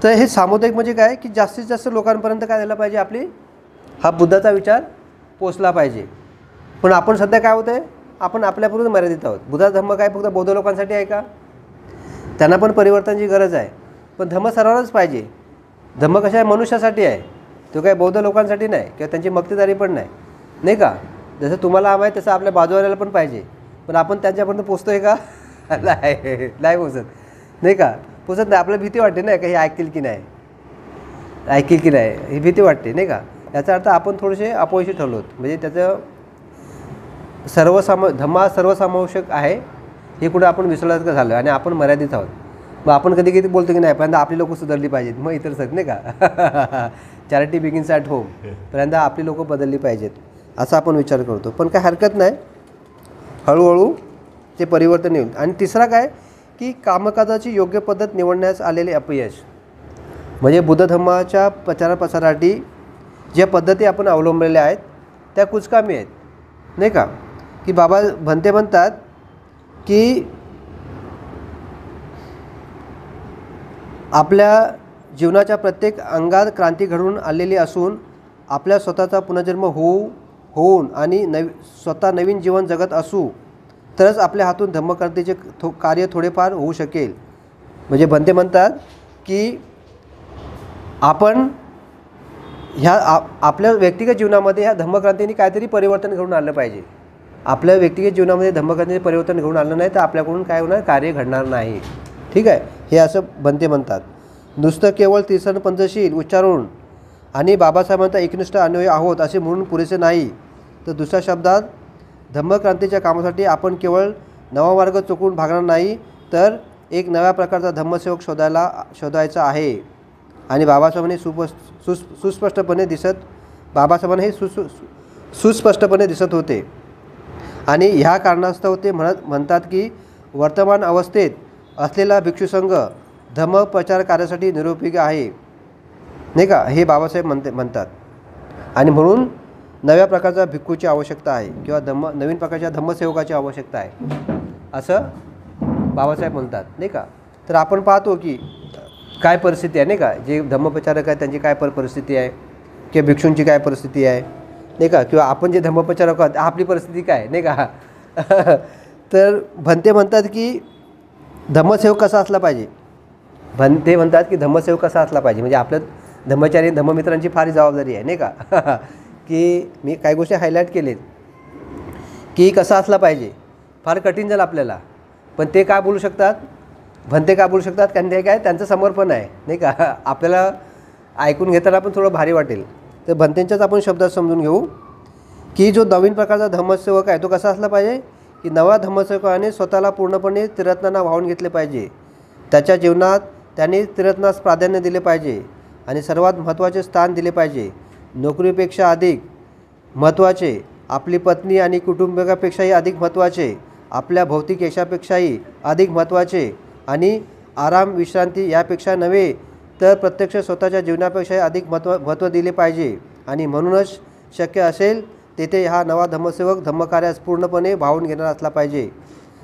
तर हे सामुदायिक म्हणजे काय की जास्तीत जास्त लोकांपर्यंत काय झालं पाहिजे, आपली हा बुद्धाचा विचार पोचला पाहिजे. पण आपण सध्या काय होतं आहे, आपण आपल्यापुरतं मर्यादित आहोत. बुद्धाचा धम्म काय फक्त बौद्ध लोकांसाठी आहे का, त्यांना पण परिवर्तनाची गरज आहे. पण धम्म सर्वांनाच पाहिजे. धम्म कशा आहे, मनुष्यासाठी आहे, तो काय बौद्ध लोकांसाठी नाही किंवा त्यांची मक्तेदारी पण नाही, नाही का. जसं तुम्हाला हवं आहे तसं आपल्या बाजूवाल्याला पण पाहिजे. पण आपण त्यांच्यापर्यंत पोचतो आहे का, नाही पोचत, नाही का. पोचत नाही. आपल्याला भीती वाटते ना, का हे ऐकतील की नाही ही भीती वाटते, नाही का. याचा अर्थ आपण थोडेसे अपयशी ठरलो. म्हणजे त्याचं धम्मा सर्वसमावेशक आहे हे कुठं आपण विसरल्यासारखं झालं आणि आपण मर्यादित आहोत. मग आपण कधी कधी बोलतो की नाही पहिल्यांदा आपली लोकं सुधारली पाहिजेत, मग इतर सग, नाही का. Charity begins at home. पहिल्यांदा आपली लोकं बदलली पाहिजेत असा आपण विचार करतो. पण काय हरकत नाही, हळूहळू ते परिवर्तन येईल. आणि तिसरा काय की कामकाजाची योग्य पद्धत निवडण्यास आलेले अपयश. म्हणजे बुद्ध धम्माच्या प्रसारासाठी ज्या पद्धती आपण अवलंबलेल्या आहेत त्या कुचकामी आहेत, नाही का. की बाबा भंते म्हणतात की आपल्या जीवनाच्या प्रत्येक अंगात क्रांती घडवून आलेली असून आपल्या स्वतःचा पुनर्जन्म होऊन आणि स्वतः नवीन जीवन जगत असू तरच आपल्या हातून धम्मक्रांतीचे कार्य थोडेफार होऊ शकेल. म्हणजे भंते म्हणतात की आपण आपल्या व्यक्तिगत जीवनामध्ये ह्या धम्मक्रांतीने काहीतरी परिवर्तन घडून आणलं पाहिजे. आपल्या व्यक्तिगत जीवनामध्ये धम्मक्रांतीचे परिवर्तन घडून आणलं नाही तर आपल्याकडून काय होणार, कार्य घडणार नाही. ठीक आहे, हे असं भंते म्हणतात. नुसतं केवळ त्रिसरण पंथशील उच्चारून आणि बाबासाहेबांचा एकनिष्ठ अन्वयी आहोत असे म्हणून पुरेसे नाही. तर दुसऱ्या शब्दात धम्मक्रांतीच्या कामासाठी आपण केवळ नवा मार्ग चुकवून भागणार नाही तर एक नव्या प्रकारचा धम्मसेवक शोधायचा आहे. आणि बाबासाहेबांनी सुस्पष्टपणे दिसत होते. आणि ह्या कारणास्तव ते म्हणतात की वर्तमान अवस्थेत असलेला भिक्षुसंघ धम्मप्रचार कार्यासाठी निरुपयोगी आहे, नाही का, हे बाबासाहेब म्हणतात. आणि म्हणून नव्या प्रकारच्या भिक्खूची आवश्यकता आहे किंवा नवीन प्रकारच्या धम्मसेवकाची आवश्यकता आहे असं बाबासाहेब म्हणतात, नाही का. तर आपण पाहतो की काय परिस्थिती आहे, नाही का, जे धम्मप्रचारक आहेत त्यांची काय परिस्थिती आहे किंवा भिक्षूंची काय परिस्थिती आहे, नाही का, किंवा आपण जे धम्मप्रचारक आहोत आपली परिस्थिती काय, नाही का. तर भंते म्हणतात की धम्मसेवक कसा असला पाहिजे. भंते म्हणतात की धम्मसेवक कसा असला पाहिजे म्हणजे आपल्या धम्मचारी धम्ममित्रांची फार जबाबदारी आहे, नाही का. की मी काही गोष्टी हायलाईट केलेत की कसा असला पाहिजे. फार कठीण झालं आपल्याला, पण ते काय बोलू शकतात, भंते काय बोलू शकतात, कारण ते काय त्यांचं समर्पण आहे, नाही का. आपल्याला ऐकून घेताना पण थोडं भारी वाटेल. तर भंतेंच्याच आपण शब्दात समजून घेऊ की जो नवीन प्रकारचा धम्मसेवक आहे तो कसा असला पाहिजे की नवा धम्मसेवकाने स्वतःला पूर्णपणे त्रिरत्नांना वाहून घेतले पाहिजे. त्याच्या जीवनात त्यांनी त्रिरत्नास प्राधान्य दिले पाहिजे आणि सर्वात महत्त्वाचे स्थान दिले पाहिजे. नोकरीपेक्षा अधिक महत्त्वाचे, आपली पत्नी आणि कुटुंबियापेक्षाही अधिक महत्त्वाचे, आपल्या भौतिक यशापेक्षाही अधिक महत्त्वाचे आणि आराम विश्रांती यापेक्षा नव्हे तर प्रत्यक्ष स्वतःच्या जीवनापेक्षाही अधिक महत्त्व दिले पाहिजे. आणि म्हणूनच शक्य असेल तेथे हा नवा धम्मसेवक धम्मकार्यास पूर्णपणे वाहून घेणारा असला पाहिजे.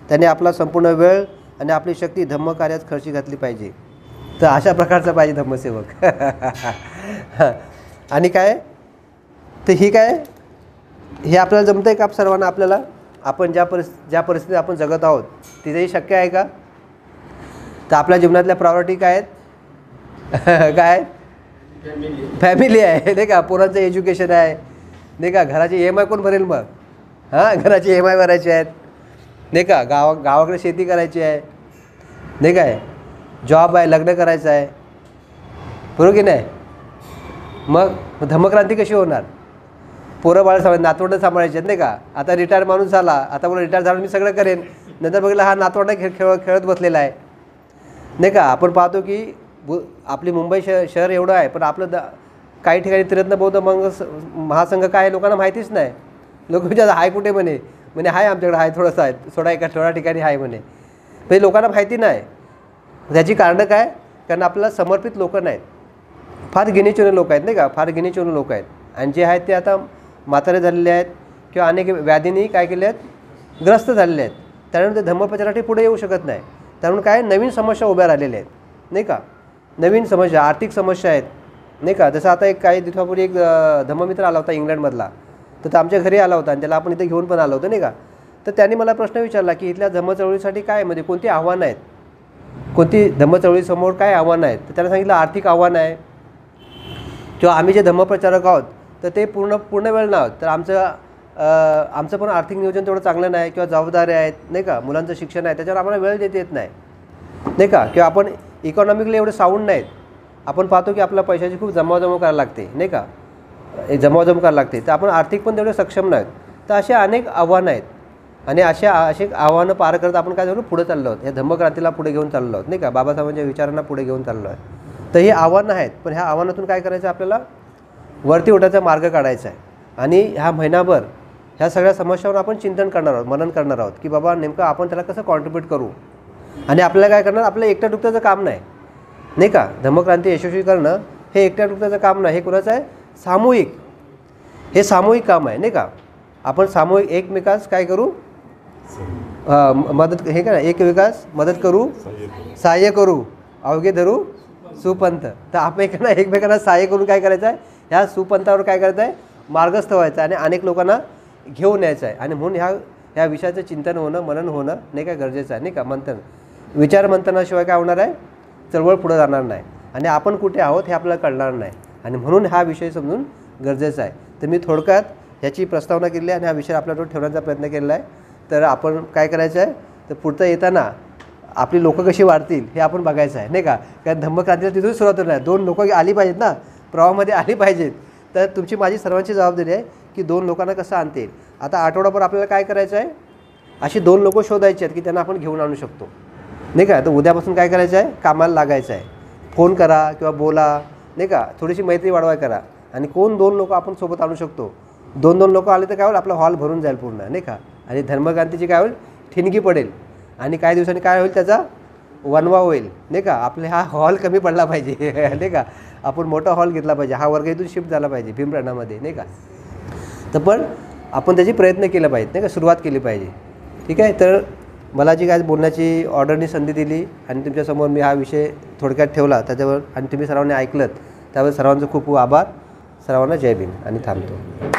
त्याने आपला संपूर्ण वेळ आणि आपली शक्ती धम्मकार्यात खर्ची घातली पाहिजे. तर अशा प्रकारचा पाहिजे धम्मसेवक. आणि काय तर ही काय हे आपल्याला जमतं आहे का सर्वांना, आपल्याला आपण ज्या परिस्थितीत आपण जगत आहोत तिथेही शक्य आहे का. तर आपल्या जीवनातल्या प्रायोरिटी काय आहेत, काय फॅमिली आहे, नाही का, पोरांचं एज्युकेशन आहे, नाही का, घराची EMI कोण भरेल मग, हां घराची EMI भरायची आहेत, नाही का, गावाकडे शेती करायची आहे, नाही काय, जॉब आहे, लग्न करायचं आहे, बरोबर की नाही. मग धम्मक्रांती कशी होणार. पोरं बाळ नातवंड सांभाळायचे आहेत, नाही का. आता रिटायर्ड माणूस झाला, आता मला रिटायर झालं मी सगळं करेन, नंतर बघितलं हा नातवंड खेळत बसलेला आहे, नाही का. आपण पाहतो की आपली मुंबई शहर एवढं आहे पण आपलं काही ठिकाणी त्रिरत्न बौद्ध महासंघ काय आहे लोकांना माहितीच नाही. लोक विचारतात हाय कुठे, म्हणे हाय आमच्याकडे आहे, थोडंसं आहे, थोड्या ठिकाणी आहे म्हणे. म्हणजे लोकांना माहिती नाही. त्याची कारणं काय, कारण आपल्याला समर्पित लोक नाहीत, फार गिणीचुणे लोक आहेत, नाही का, फार गिणीचुणे लोक आहेत. आणि जे आहेत ते आता म्हातारे झालेले आहेत किंवा अनेक व्याधींनी काय केले आहेत, ग्रस्त झालेले आहेत. त्यामुळे ते धम्मप्रचारासाठी पुढे येऊ शकत नाही. त्यामुळे काय नवीन समस्या उभ्या राहिलेल्या आहेत, नाही का. नवीन समस्या, आर्थिक समस्या आहेत, नाही का. जसं आता काही दिवसापूर्वी एक धम्ममित्र आला होता इंग्लंडमधला, तर तो आमच्या घरी आला होता आणि त्याला आपण इथे घेऊन पण आलो होतो, नाही का. तर त्यांनी मला प्रश्न विचारला की इथल्या धम्मचळवळीसाठी काय म्हणजे कोणती आव्हानं आहेत, कोणती धम्मचळवळीसमोर काय आव्हानं आहेत. तर त्याला सांगितलं आर्थिक आव्हान आहे किंवा आम्ही जे धम्मप्रचारक आहोत तर ते पूर्ण वेळ नाही आहोत, तर आमचं पण आर्थिक नियोजन तेवढं चांगलं नाही किंवा जबाबदाऱ्या आहेत, नाही का, मुलांचं शिक्षण आहे, त्याच्यावर आम्हाला वेळ देता येत नाही, नाही का. किंवा आपण इकॉनॉमिकली एवढे साऊंड नाहीत. आपण पाहतो की आपल्या पैशाची खूप जमवाजमव करायला लागते, नाही का, जमवाजमव करायला लागते. तर आपण आर्थिक पण तेवढे सक्षम नाहीत. तर असे अनेक आव्हानं आहेत आणि असे आव्हानं पार करत आपण काय झालो पुढे चाललो आहोत, ह्या धम्मक्रांतीला पुढे घेऊन चाललो आहोत, नाही का, बाबासाहेबांच्या विचारांना पुढे घेऊन चाललो आहे. तर ही आव्हानं आहेत, पण ह्या आव्हानातून काय करायचं, आपल्याला वरती उठायचा मार्ग काढायचा आहे. आणि ह्या महिनाभर ह्या सगळ्या समस्यावर आपण चिंतन करणार आहोत, मनन करणार आहोत की बाबा नेमकं आपण त्याला कसं कॉन्ट्रीब्यूट करू. आणि आपल्याला काय करणार, आपलं एकट्या दुकट्याचं काम नाही, नाही का. धम्मक्रांती यशस्वी करणं हे एकट्या दुकट्याचं काम नाही, हे कुणाचं आहे, सामूहिक, हे सामूहिक काम आहे, नाही का. आपण सामूहिक एकमेकास काय करू, मदत, हे काय एकमेकास मदत करू, सहाय्य करू, अवघे धरू सुपंथ. तर आपण एकमेकांना सहाय्य करून काय करायचं आहे, ह्या सुपंथावर काय करायचं आहे, मार्गस्थ व्हायचं आहे आणि अनेक लोकांना घेऊन यायचं आहे. आणि म्हणून ह्या विषयाचं चिंतन होणं, मनन होणं नाही काय गरजेचं आहे, नाही का. मंथन, विचार मंथनाशिवाय काय होणार आहे, चळवळ पुढे जाणार नाही आणि आपण कुठे आहोत हे आपल्याला कळणार नाही. आणि म्हणून हा विषय समजून गरजेचा आहे. तर मी थोडक्यात ह्याची प्रस्तावना केली आहे आणि हा विषय आपल्याजवळ ठेवण्याचा प्रयत्न केलेला आहे. तर आपण काय करायचं आहे, तर पुढचं येताना आपली लोकं कशी वाढतील हे आपण बघायचं आहे, नाही का. कारण धम्मक्रांतीला तिथून सुरुवात होणार आहे. 2 लोकं आली पाहिजेत ना, प्रवाहामध्ये आली पाहिजेत. तर तुमची माझी सर्वांची जबाबदारी आहे की 2 लोकांना कसं आणता येईल. आता आठवडाभर आपल्याला काय करायचं आहे, अशी 2 लोकं शोधायची आहेत की त्यांना आपण घेऊन आणू शकतो, नाही का. तर उद्यापासून काय करायचं आहे, कामाला लागायचं आहे. फोन करा किंवा बोला, नाही का, थोडीशी मैत्री वाढवाय करा. आणि कोण 2 लोकं आपण सोबत आणू शकतो. 2-2 लोकं आले तर काय होईल, आपला हॉल भरून जाईल पूर्ण, नाही का. आणि धर्मक्रांतीची काय होईल, ठिणगी पडेल आणि काही दिवसांनी काय होईल, त्याचा वनवा होईल, नाही का. आपले हा हॉल कमी पडला पाहिजे नाही का. आपण मोठा हॉल घेतला पाहिजे, हा वर्ग इथून शिफ्ट झाला पाहिजे भीमराणामध्ये, नाही का. तर पण आपण त्याची प्रयत्न केला पाहिजे, नाही का, सुरुवात केली पाहिजे. ठीक आहे. तर मला जी काय बोलण्याची ऑर्डरनी संधी दिली आणि तुमच्यासमोर मी हा विषय थोडक्यात ठेवला त्याच्यावर आणि तुम्ही सर्वांनी ऐकलं, त्यावर सर्वांचं खूप खूप आभार. सर्वांना जय भीम आणि थांबतो.